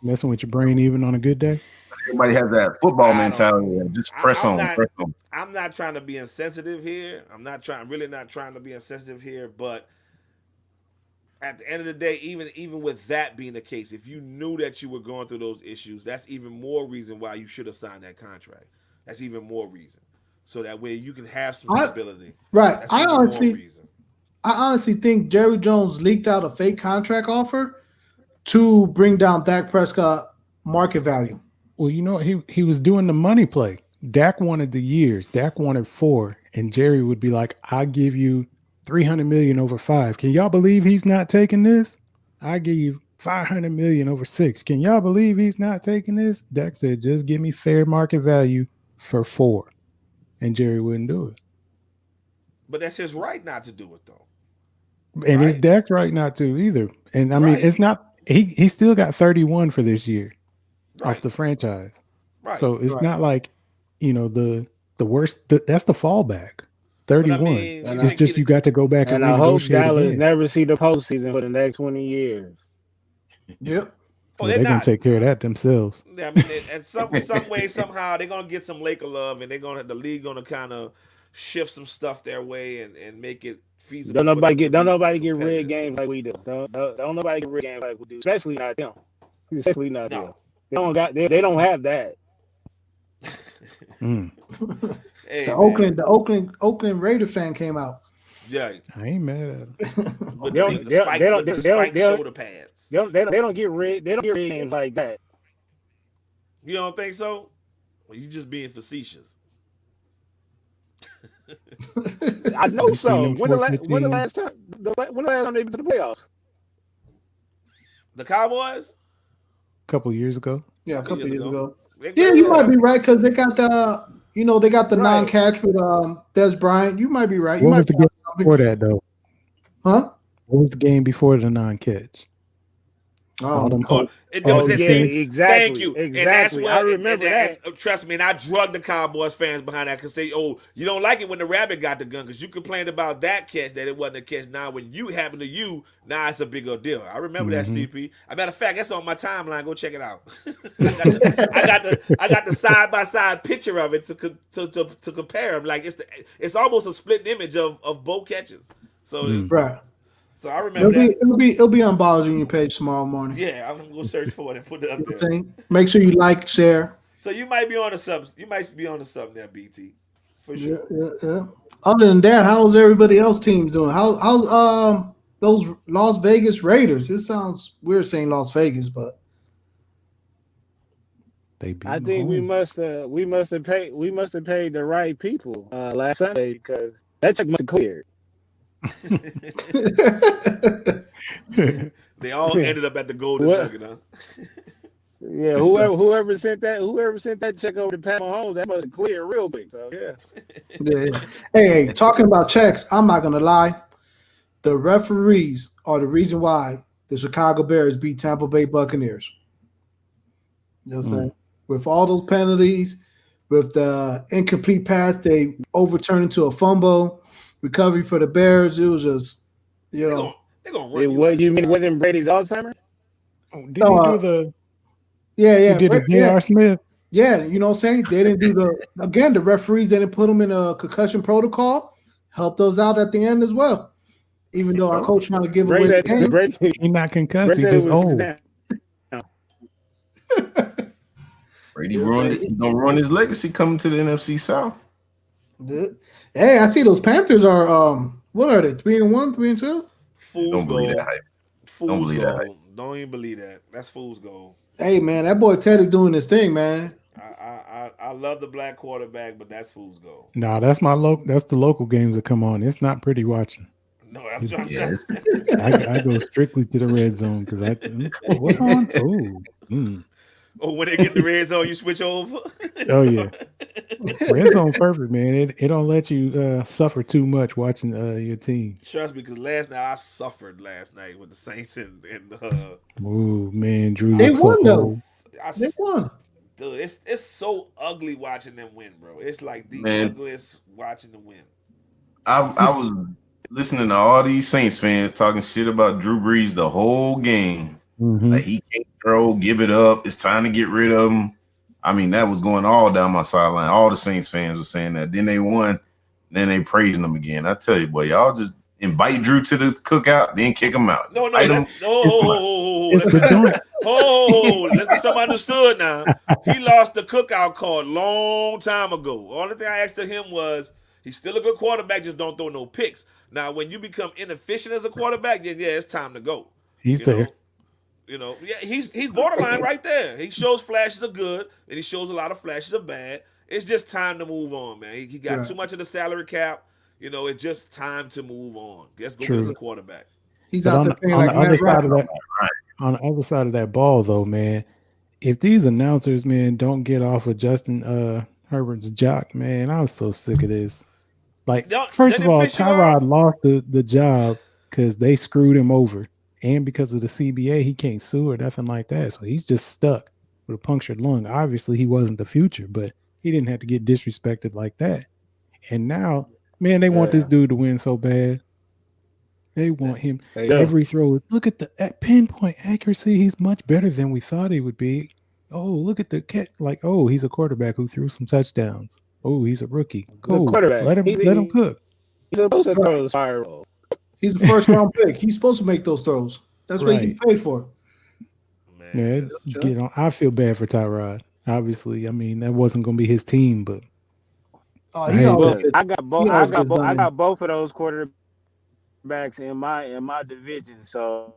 messing with your brain even on a good day. Everybody has that football mentality and just press on. I'm not trying to be insensitive here. I'm really not trying to be insensitive here, but at the end of the day, even with that being the case, if you knew that you were going through those issues, that's even more reason why you should have signed that contract. That's even more reason. So that way you can have some stability. Right. That's I honestly think Jerry Jones leaked out a fake contract offer to bring down Dak Prescott market value. Well, you know, he was doing the money play. Dak wanted the years. Dak wanted 4, and Jerry would be like, "I give you $300 million over 5. Can y'all believe he's not taking this? I give you $500 million over 6. Can y'all believe he's not taking this?" Dak said, "Just give me fair market value for 4," and Jerry wouldn't do it. But that's his right not to do it, though. And it's Dak's right not to either. And I mean, it's not. He still got 31 for this year off the franchise. Right. So it's not like, you know, the worst. That's the fallback. 31. I mean, it's just you got to go back and I hope renegotiate Dallas again. never see the postseason for the next 20 years. Yep. Well, they're going to take care of that themselves. Yeah, I mean, and some way, somehow, they're going to get some Laker love, and the league going to kind of shift some stuff their way and make it feasible. Don't nobody get red games like we do. Don't nobody get red games like we do. Especially not them. Especially not them. They don't have that. Hey, the Oakland Raider fan came out. Yeah, I ain't mad at them. the spike shoulder pads. They don't get red. They don't get red games like that. You don't think so? Well, you just being facetious. I know so. When the last time they been to the playoffs? The Cowboys? A couple years ago. Yeah, a couple years ago. Yeah, you might be right because they got the non-catch with Des Bryant. You might be right. What was the game before that though? Huh? What was the game before the non-catch? Exactly. Thank you. Exactly. And that's what, I remember that. And trust me, and I drug the Cowboys fans behind that because say, "Oh, you don't like it when the rabbit got the gun because you complained about that catch that it wasn't a catch. Now when you happen to you, now it's a bigger deal." I remember that, CP. As a matter of fact, that's on my timeline. Go check it out. I got the side by side picture of it to compare them. Like it's almost a split image of both catches. So right. So I remember it'll be on Ballas Union page tomorrow morning. Yeah, I'm gonna search for it and put it up there. Make sure you like, share. So you might be on to something. You might be on to something there, BT. For sure. Yeah. Other than that, how's everybody else teams doing? How's those Las Vegas Raiders? It sounds weird saying Las Vegas, but I think we must have paid the right people last Sunday because that check must have cleared. They all ended up at the Golden Nugget, huh? Yeah, whoever sent that check over to Pat Mahomes, that must have cleared real quick. So yeah. Hey, talking about checks, I'm not gonna lie. The referees are the reason why the Chicago Bears beat Tampa Bay Buccaneers. You know what I'm saying? With all those penalties, with the incomplete pass, they overturned into a fumble. Recovery for the Bears, it was just, they're gonna run what you mean? Wasn't Brady's Alzheimer? Did he do the? Yeah. He did the J.R. Smith. Yeah, you know what I'm saying? They didn't do the referees didn't put them in a concussion protocol. Helped us out at the end as well. Even though our coach trying to give away the game. He's not concussed. He's just old. Brady don't ruin his legacy coming to the NFC South. Hey, I see those Panthers are what are they? 3-1, 3-2? Fool's Don't believe gold. that hype. fool's believe that. gold. Don't even believe that. That's fool's gold. Hey man, that boy Teddy's doing his thing, man. I love the black quarterback, but that's fool's gold. Nah, that's that's the local games that come on. It's not pretty watching. No, I'm trying Yeah, to. I go strictly to the red zone because what's on? Oh, when they get in the red zone, you switch over. Oh yeah, red zone perfect, man. It don't let you suffer too much watching your team. Trust me, because last night I suffered last night with the Saints and Oh man, Drew, They looks won so though. old. They won. Dude, it's so ugly watching them win, bro. It's like the Man. ugliest watching them win. I was listening to all these Saints fans talking shit about Drew Brees the whole game. Mhm. Like he can't throw, give it up. It's time to get rid of him. I mean, that was going all down my sideline. All the Saints fans were saying that. Then they won. Then they praising them again. I tell you, boy, y'all just invite Drew to the cookout, then kick him out. No, Invite that's him. It's the joint. let me somebody understood now. He lost the cookout card long time ago. Only thing I asked of him was he's still a good quarterback, just don't throw no picks. Now, when you become inefficient as a quarterback, then yeah, it's time to go. He's there. Yeah, he's borderline right there. He shows flashes of good and he shows a lot of flashes of bad. It's just time to move on, man. He got too much of the salary cap. It's just time to move on. Let's go get us a quarterback. He's But out on, there playing on like the other Matt side of Ryan. that, on the other side of that ball, though, man, if these announcers, man, don't get off of Justin Herbert's jock, man, I'm so sick of this. Like, first of all, Tyrod lost the job because they screwed him over, and because of the CBA, he can't sue or nothing like that. So he's just stuck with a punctured lung. Obviously, he wasn't the future, but he didn't have to get disrespected like that. And now, man, they want this dude to win so bad. They want him every throw. Look at the pinpoint accuracy. He's much better than we thought he would be. Oh, look at the cat. Like, oh, he's a quarterback who threw some touchdowns. Oh, he's a rookie. Cool. Let him cook. He's supposed to throw the spiral. He's the first round pick. He's supposed to make those throws. That's what he paid for. Man, yeah, I feel bad for Tyrod. Obviously, I mean that wasn't going to be his team, but I got both of those quarterbacks in my division. So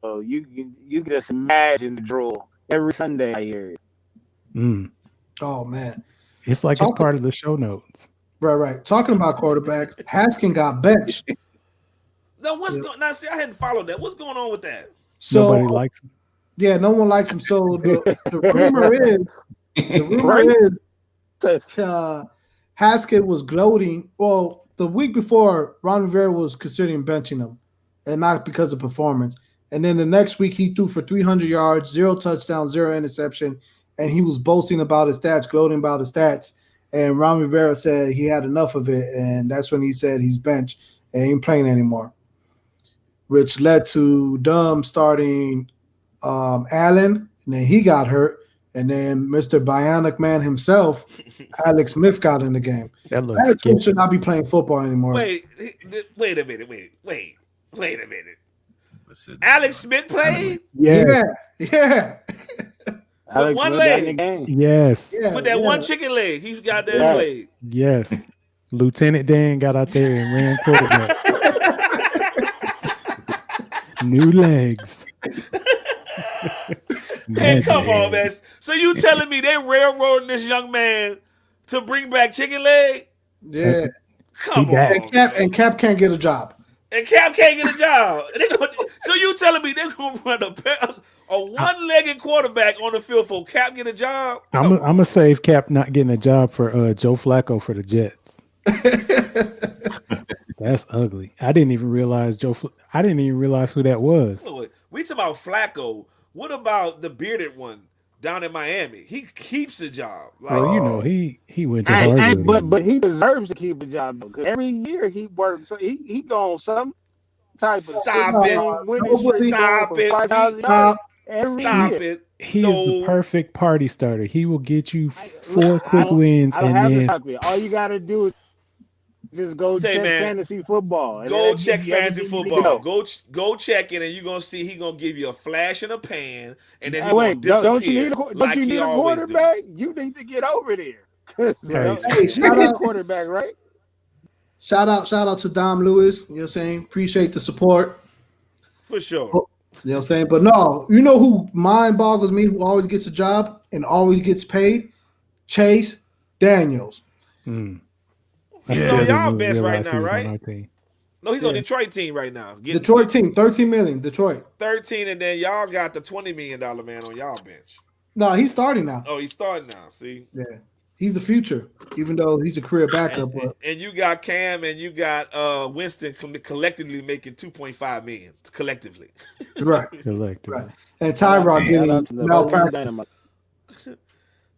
you can just imagine the drool every Sunday I hear it. Oh man, it's like it's part of the show notes. Right. Talking about quarterbacks, Haskin got benched. No, what's going? Now, see, I hadn't followed that. What's going on with that? So nobody likes him. Yeah, no one likes him. So the rumor is, Haskett was gloating. Well, the week before, Ron Rivera was considering benching him, and not because of performance. And then the next week, he threw for 300 yards, 0 touchdowns, 0 interception, and he was boasting about his stats, gloating about his stats. And Ron Rivera said he had enough of it, and that's when he said he's benched and ain't playing anymore, which led to Dumb starting Allen, and then he got hurt, and then Mr. Bionic Man himself, Alex Smith, got in the game. Alex Smith should not be playing football anymore. Wait a minute. Wait a minute. Alex Smith played? Yeah. With one leg. Yes. With that one chicken leg. He got there and played. Yes. Lieutenant Dan got out there and ran quarterback. New legs. Hey, come on, man. So you telling me they railroading this young man to bring back chicken leg? Yeah. Come on. And Cap can't get a job. And Cap can't get a job. So you telling me they're going to run a one-legged quarterback on the field for Cap get a job? I'm gonna save Cap not getting a job for Joe Flacco for the Jets. That's ugly. I didn't even realize I didn't even realize who that was. We talking about Flacco. What about the bearded one down in Miami? He keeps a job. Well, he went to Harvard. But he deserves to keep a job because every year he works. So he go on some type of Stop it. He is the perfect party starter. He will get you 4 quick wins. All you got to do is just go check fantasy football. Go check fantasy football. Go check it, and you're gonna see he's gonna give you a flash in a pan, and then he's gonna disappear. Don't you need a quarterback? You need to get over there. Hey, shout out quarterback, right? Shout out to Dom Lewis. You know what I'm saying? Appreciate the support. For sure. You know what I'm saying? But no, you know who mind boggles me, who always gets a job and always gets paid? Chase Daniels. I He's Yeah. still on y'all didn't bench right realize he now, was on right? our team. No, he's on Yeah. Detroit team right now. Detroit team, 13 million. Detroit. 13, and then y'all got the $20 million man on y'all bench. No, he's starting now. Oh, he's starting now. See, Yeah. He's the future, even though he's a career and, backup. But and you got Cam and you got Winston collectively making $2.5 million collectively. right, Collectively. right. And Tyrod Shout out getting to the malpractice. Dynamite.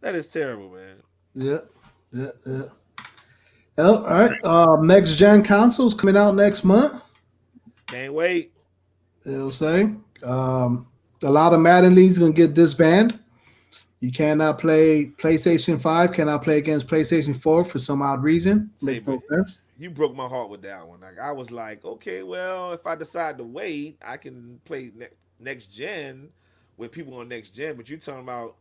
That is terrible, man. Yeah. Oh, all right. Next gen consoles coming out next month. Can't wait. It'll say. A lot of Madden leagues gonna get disbanded. You cannot play PlayStation 5, cannot play against PlayStation 4 for some odd reason. Makes no sense. You broke my heart with that one. Like I was like, okay, well, if I decide to wait, I can play next gen with people on next gen. But you're talking about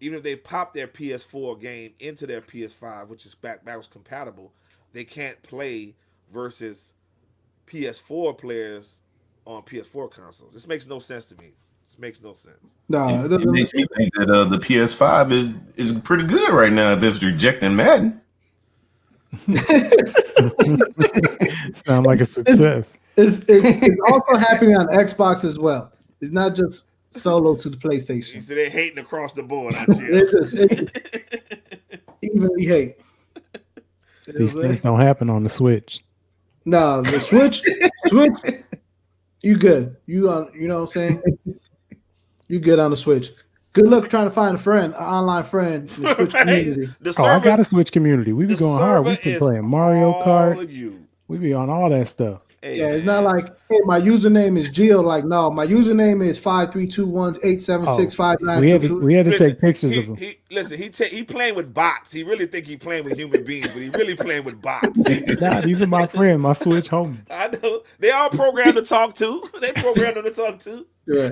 even if they pop their PS4 game into their PS5, which is backwards compatible, they can't play versus PS4 players on PS4 consoles. This makes no sense to me. This makes no sense. No, it It doesn't. makes me think that the PS5 is pretty good right now if it's rejecting Madden. Sound like a success. It's also happening on Xbox as well. It's not just solo to the You PlayStation. see, they're hating across the board. It's evenly hate. You know These what I'm things saying? don't happen on the Switch. No, the Switch, you good. You know what I'm saying? You good on the Switch. Good luck trying to find a friend, an online friend in the Switch community. The Oh, I server, got a Switch community. We be the going hard. We server be is playing Mario all Kart. of you. We be on all that stuff. Hey, Yeah, it's man. not like, hey, my username is Gio. Like, no, my username is 5321876592. We had to Listen, take pictures of them. He playing with bots. He really think he playing with human beings, but he really playing with bots. Nah, these are my friends, my Switch homies. I know. They all programmed to talk to. They programmed them to talk to. Yeah.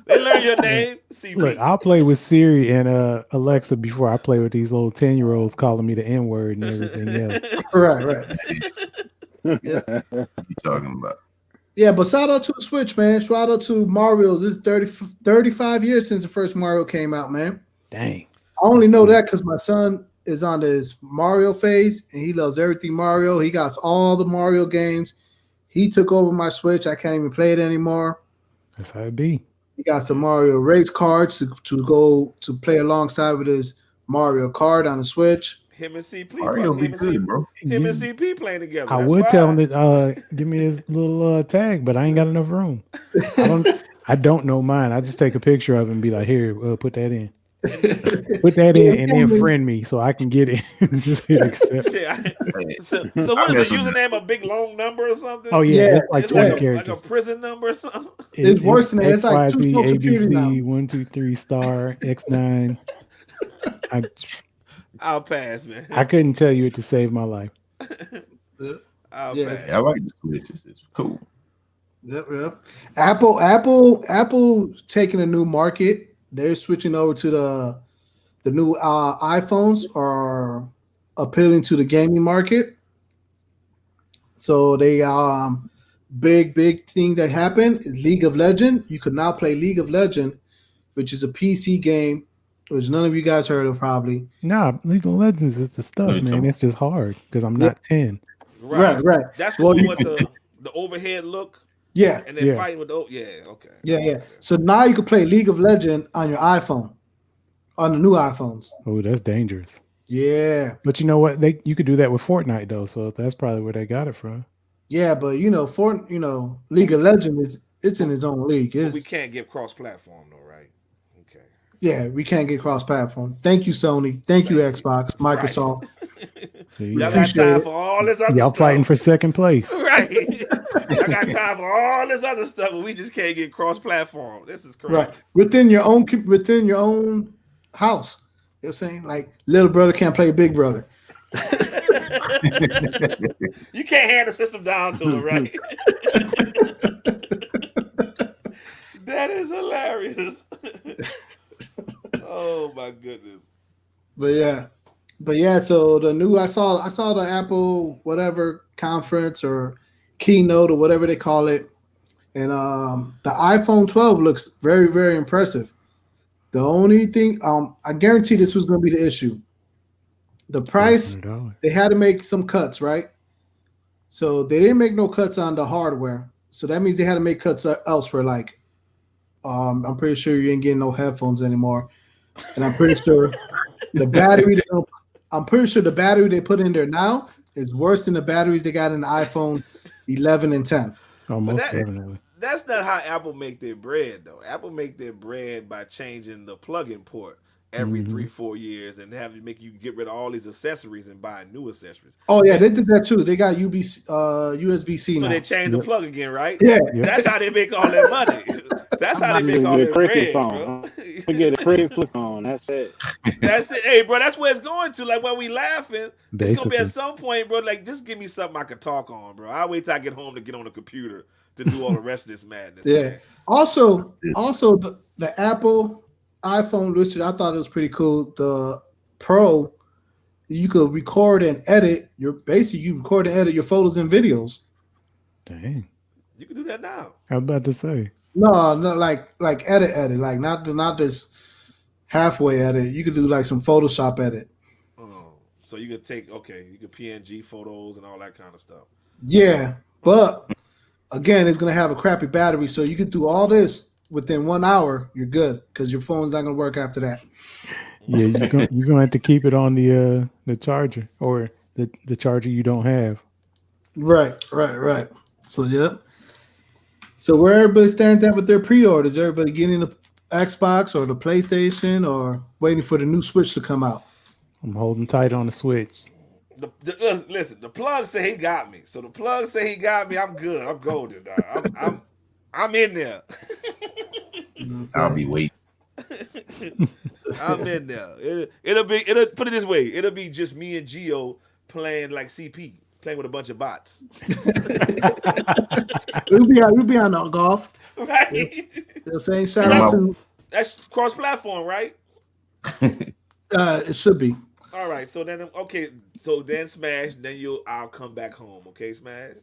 They learn your name. CB. Look, I'll play with Siri and Alexa before I play with these little 10-year-olds calling me the N-word and everything else. Right. Yeah. What you talking about? Yeah, but shout out to the Switch, man. Shout out to Mario. This is 35 years since the first Mario came out, man. Dang. I only know that because my son is on this Mario phase and he loves everything Mario. He got all the Mario games. He took over my Switch. I can't even play it anymore. That's how it be. He got some Mario race cards to go to play alongside with his Mario Kart on the Switch. Him and CP. Mario be good, bro. Him and CP playing together. I That's would why. tell him to give me his little tag, but I ain't got enough room. I don't know mine. I just take a picture of it and be like, here, put that in. Put that in and then friend me so I can get it. Just hit accept. So what is the username? A big long number or something? Oh yeah, Yeah, it's like It's 20 like a characters. prison number or something. It's worse than that. It's like two XYZ, Social Security ABC, numbers. 1, 2, 3 star X9. I'll pass, man. I couldn't tell you it to save my life. I'll Yes. pass. I like the Switch. It's cool. Yep. Apple taking a new market. They're switching over to the new iPhones are appealing to the gaming market. So they big thing that happened is League of Legends. You could now play League of Legends, which is a PC game, which none of you guys heard of probably. Nah, League of Legends is the stuff, Yeah, man. It's just hard because I'm not 10. Right. That's the Well, one you- with the overhead look, Yeah. and they're Yeah. fighting with the okay. Yeah. So now you can play League of Legends on your iPhone, on the new iPhones. Oh, that's dangerous. Yeah. But you know what? You could do that with Fortnite though, so that's probably where they got it from. Yeah, but League of Legends it's in its own league. But It's, we can't get cross-platform though, right? Okay. yeah, we can't get cross-platform. Thank you, Sony. Thank you, Right. Xbox, Microsoft. See, Y'all got appreciate time it. for all this other y'all stuff. fighting for second place. Right. Y'all got time for all this other stuff, but we just can't get cross-platform. This is crazy. Right. Within your own house. You know what I'm saying? Like little brother can't play big brother. You can't hand the system down to it, right? That is hilarious. Oh my goodness. But yeah, so the new I saw the Apple whatever conference or keynote or whatever they call it. And the iPhone 12 looks very, very impressive. The only thing, I guarantee this was going to be the issue. The price, $1,200. they had to make some cuts, right? So they didn't make no cuts on the hardware. So that means they had to make cuts elsewhere. Like, I'm pretty sure you ain't getting no headphones anymore. And I'm pretty sure the battery, I'm pretty sure the battery they put in there now is worse than the batteries they got in the iPhone 11 and 10. Oh, But most definitely. that's not how Apple make their bread though. Apple make their bread by changing the plug-in port every Hmm. 3-4 years and have to make you get rid of all these accessories and buy new accessories. Oh yeah, They- they did that too. They got USB-C so now. they change the Yep. plug again, right? Yeah, Yep. That's how they make all their money. That's how they I'm make just all get a their cricket bread, phone. bro. I'm gonna get a cricket flip phone. That's it. That's it. Hey, bro, that's where it's going to. Like, while we laughing, it's going to be at Basically. some point, bro, like, just give me something I can talk on, bro. I'll wait till I get home to get on the computer to do all the rest of this madness, yeah. man. Also, the Apple iPhone, which I thought it was pretty cool. The Pro, you could record and edit your basically you record and edit your photos and videos. Dang. You can do that now. I was about to say. No, no, like edit, like not this halfway edit. You could do like some Photoshop edit. Oh, so you could take, okay, you could PNG photos and all that kind of stuff. Yeah, but again, it's gonna have a crappy battery, so you could do all this within 1 hour. You're good because your phone's not gonna work after that. Yeah, you're gonna have to keep it on the charger or the charger you don't have. Right. So yep. So where everybody stands at with their pre-orders? Everybody getting the Xbox or the PlayStation or waiting for the new Switch to come out? I'm holding tight on the Switch. Listen, the plug say he got me. So the plug say he got me. I'm good. I'm golden, dog. I'm in there. You know what I'm I'll saying? be waiting. I'm in there. It'll put it this way. It'll be just me and Gio playing like CP, playing with a bunch of bots. We'll be on the golf. Right? You know what I'm saying? Shout Yeah, out to That's cross-platform, right? it should be. All right. So then, okay. So then Smash. Then I'll come back home. Okay, Smash.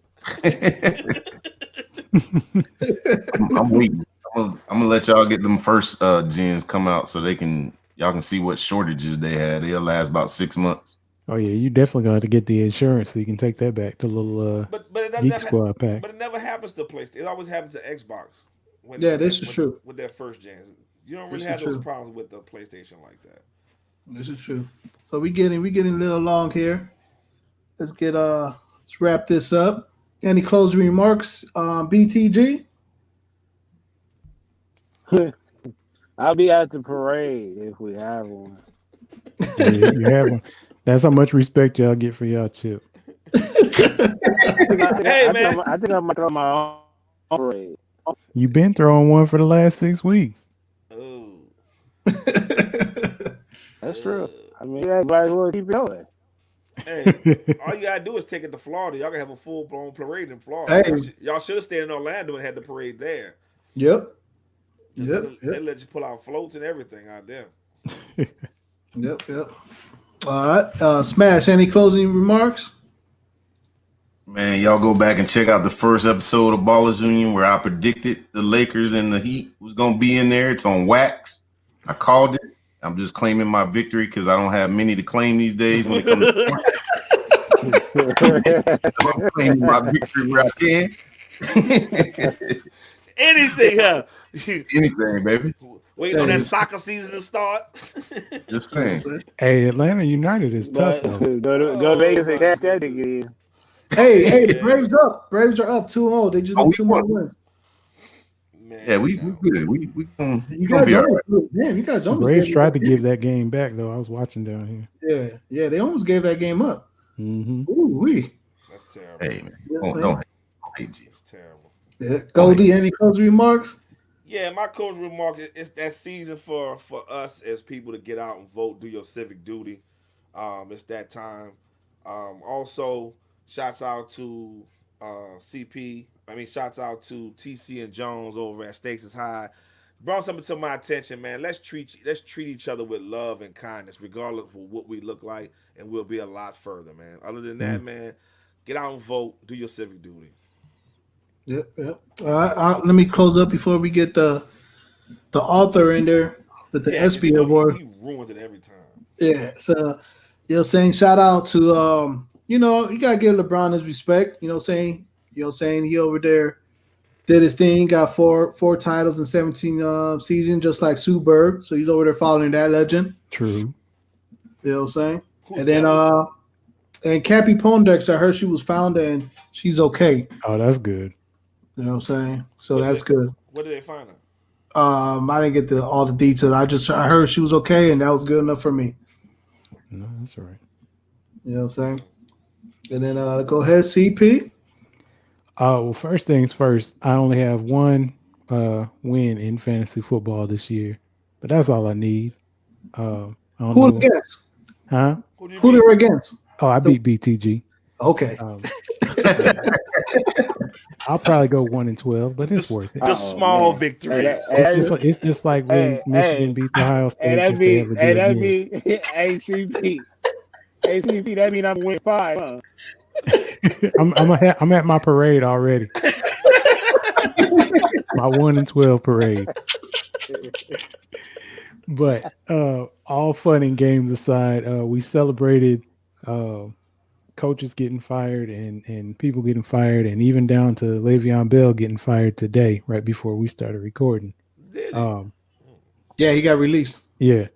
I'm waiting. I'm gonna let y'all get them first gens come out so y'all can see what shortages they had. They'll last about 6 months. Oh yeah, you definitely gonna have to get the insurance so you can take that back. The little But it doesn't Geek never, Squad pack. but it never happens to PlayStation. It always happens to Xbox. Yeah, this is true. With their first gens. You don't This really is have those true. problems with the PlayStation like that. This is true. So we getting a little long here. Let's wrap this up. Any closing remarks, BTG? I'll be at the parade if we have one. Yeah, you have one. That's how much respect y'all get for y'all too. Hey, man. I think I might throw my own parade. You've been throwing one for the last 6 weeks. Oh. That's true. I mean, everybody will keep going. Hey, all you gotta do is take it to Florida. Y'all can have a full blown parade in Florida. Hey. Y'all should have stayed in Orlando and had the parade there. Yep. They let you pull out floats and everything out there. Yep. All right. Smash, any closing remarks? Man, y'all go back and check out the first episode of Ballas Union where I predicted the Lakers and the Heat was gonna be in there. It's on wax. I called it. I'm just claiming my victory because I don't have many to claim these days when it comes to I'm claiming my victory where I can. Anything, huh? Anything, baby. Waiting on that soccer season to start. Just saying. Hey, Atlanta United is tough But though. go to Vegas and cash that again. Hey, the Braves up. Braves are up 2-0. They just need we 2 more won. wins. Man, Yeah, we no. good. We You gonna guys be all right. almost, damn, you guys The almost Braves gave tried to that give that game back though. I was watching down here. Yeah, they almost gave that game up. Hmm. Ooh wee. That's terrible. Hey man, You know what I'm don't hate you. It's terrible. Yeah. Goldie, any closing remarks? Yeah, my coach remark is that season for us as people to get out and vote, do your civic duty. It's that time. Also, shouts out to CP. Shouts out to TC and Jones over at Stakes is High. Brought something to my attention, man. Let's treat each other with love and kindness, regardless of what we look like, and we'll be a lot further, man. Other than that, man, get out and vote, do your civic duty. Yep. Yep. Let me close up before we get the author in there with the Yeah, because ESPY award. he ruins it every time. Yeah. So, saying shout out to you gotta give LeBron his respect. Saying he over there did his thing, got four titles in 17 seasons, just like Sue Bird. So he's over there following that legend. True. You know what I'm saying? Who's And then and Cappy Pondex, I heard she was found and she's okay. Oh, that's good. You know what I'm saying? So What that's did good. What did they find her? I didn't get all the details. I heard she was okay, and that was good enough for me. No, that's all right. You know what I'm saying? And then go ahead, CP. Well, first things first, I only have one win in fantasy football this year, but that's all I need. I don't Who know. against? Huh? Who do you Who beat? they were against? Oh, I beat BTG. Okay. I'll probably go 1-12, but it's worth it. The small victories. It's just like when Michigan beat Ohio State. Hey, Just to ever do it again. ACP. ACP, that mean I'm win 5, huh? I'm at my parade already. My 1-12 parade. But all fun and games aside, we celebrated coaches getting fired and people getting fired, and even down to Le'Veon Bell getting fired today, right before we started recording. Did he? Yeah, he got released. Yeah,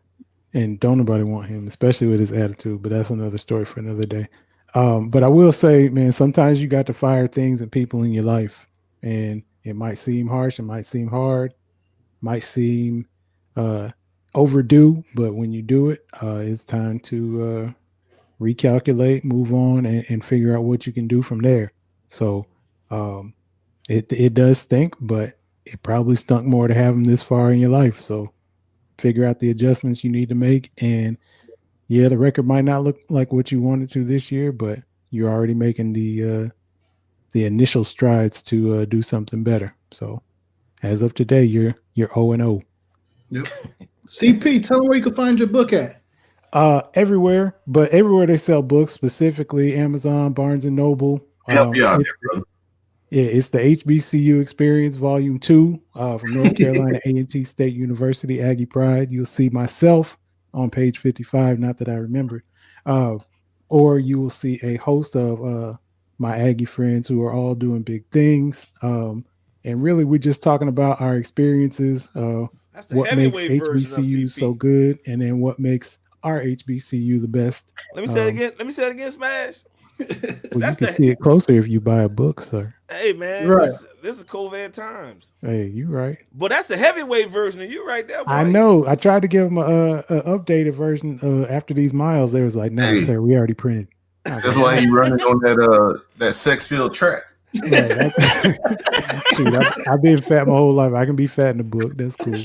and don't nobody want him, especially with his attitude. But that's another story for another day. But I will say, man, sometimes you got to fire things and people in your life, and it might seem harsh, it might seem hard, might seem overdue, but when you do it, it's time to recalculate, move on, and figure out what you can do from there. So it does stink, but it probably stunk more to have them this far in your life. So figure out the adjustments you need to make. And yeah, the record might not look like what you wanted to this year, but you're already making the initial strides to do something better. So as of today, you're 0-0. Yep. CP, tell them where you can find your book at. Everywhere, but everywhere they sell books, specifically Amazon, Barnes and Noble. Help you out there, brother. Yeah, it's the HBCU Experience Volume 2 from North Carolina A&T State University, Aggie Pride. You'll see myself on page 55, not that I remember. Or you will see a host of my Aggie friends who are all doing big things. And really, we're just talking about our experiences, what makes HBCU so good, and then what makes our HBCU the best. Let me say it again. Let me say it again, Smash. Well, you can see it closer if you buy a book, sir. Hey, man, right. This is COVID times. Hey, you right. But that's the heavyweight version of you right there, boy. I know. I tried to give them a updated version after these miles. They was like, "No, sir, we already printed." That's why he running on that sex filled track. Right, shoot, I've been fat my whole life. I can be fat in the book. That's cool.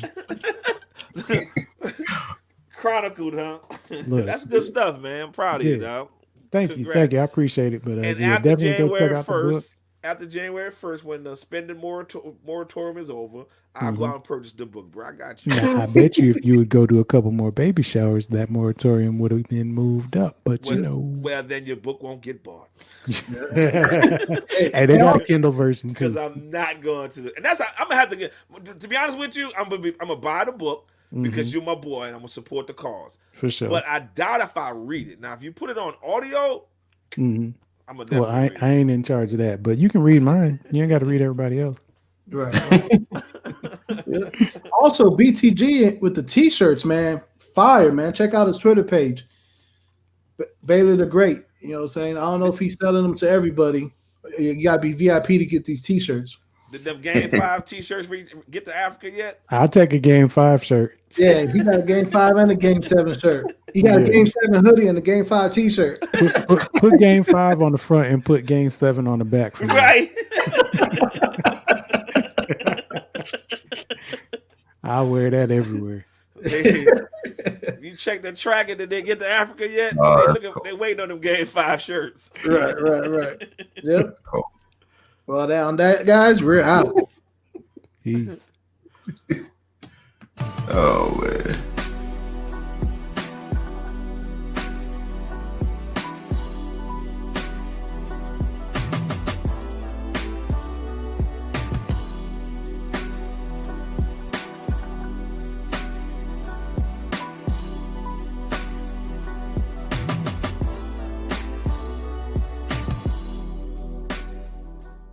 Chronicled, huh? Look, that's good stuff, man. I'm proud of you, dog. Thank you. I appreciate it. But and yeah, after January 1st, when the spending moratorium is over, I'll go out and purchase the book, bro. I got you. Now, I bet you if you would go to a couple more baby showers, that moratorium would have been moved up. But well, then your book won't get bought. Hey, they got a Kindle version too. Because I'm not going to, and that's I'm gonna have to get. To be honest with you, I'm gonna buy the book. Because you're my boy and I'm gonna support the cause. For sure. But I doubt if I read it. Now, if you put it on audio, I'm gonna definitely read it. I ain't in charge of that, but you can read mine. You ain't got to read everybody else. Right. Yeah. Also, BTG with the t-shirts, man. Fire, man. Check out his Twitter page. Baylor the Great. You know what I'm saying? I don't know if he's selling them to everybody. You gotta be VIP to get these t-shirts. Did them Game 5 t-shirts get to Africa yet? I'll take a Game 5 shirt. Yeah, he got a Game 5 and a Game 7 shirt. He got a Game 7 hoodie and a Game 5 t-shirt. Put Game 5 on the front and put Game 7 on the back. For right. I'll wear that everywhere. Hey, you check the tracker. Did they get to Africa yet? They waiting on them Game 5 shirts. Right. Yep. Cool. Well, on that, guys, we're out. Peace. Oh, man.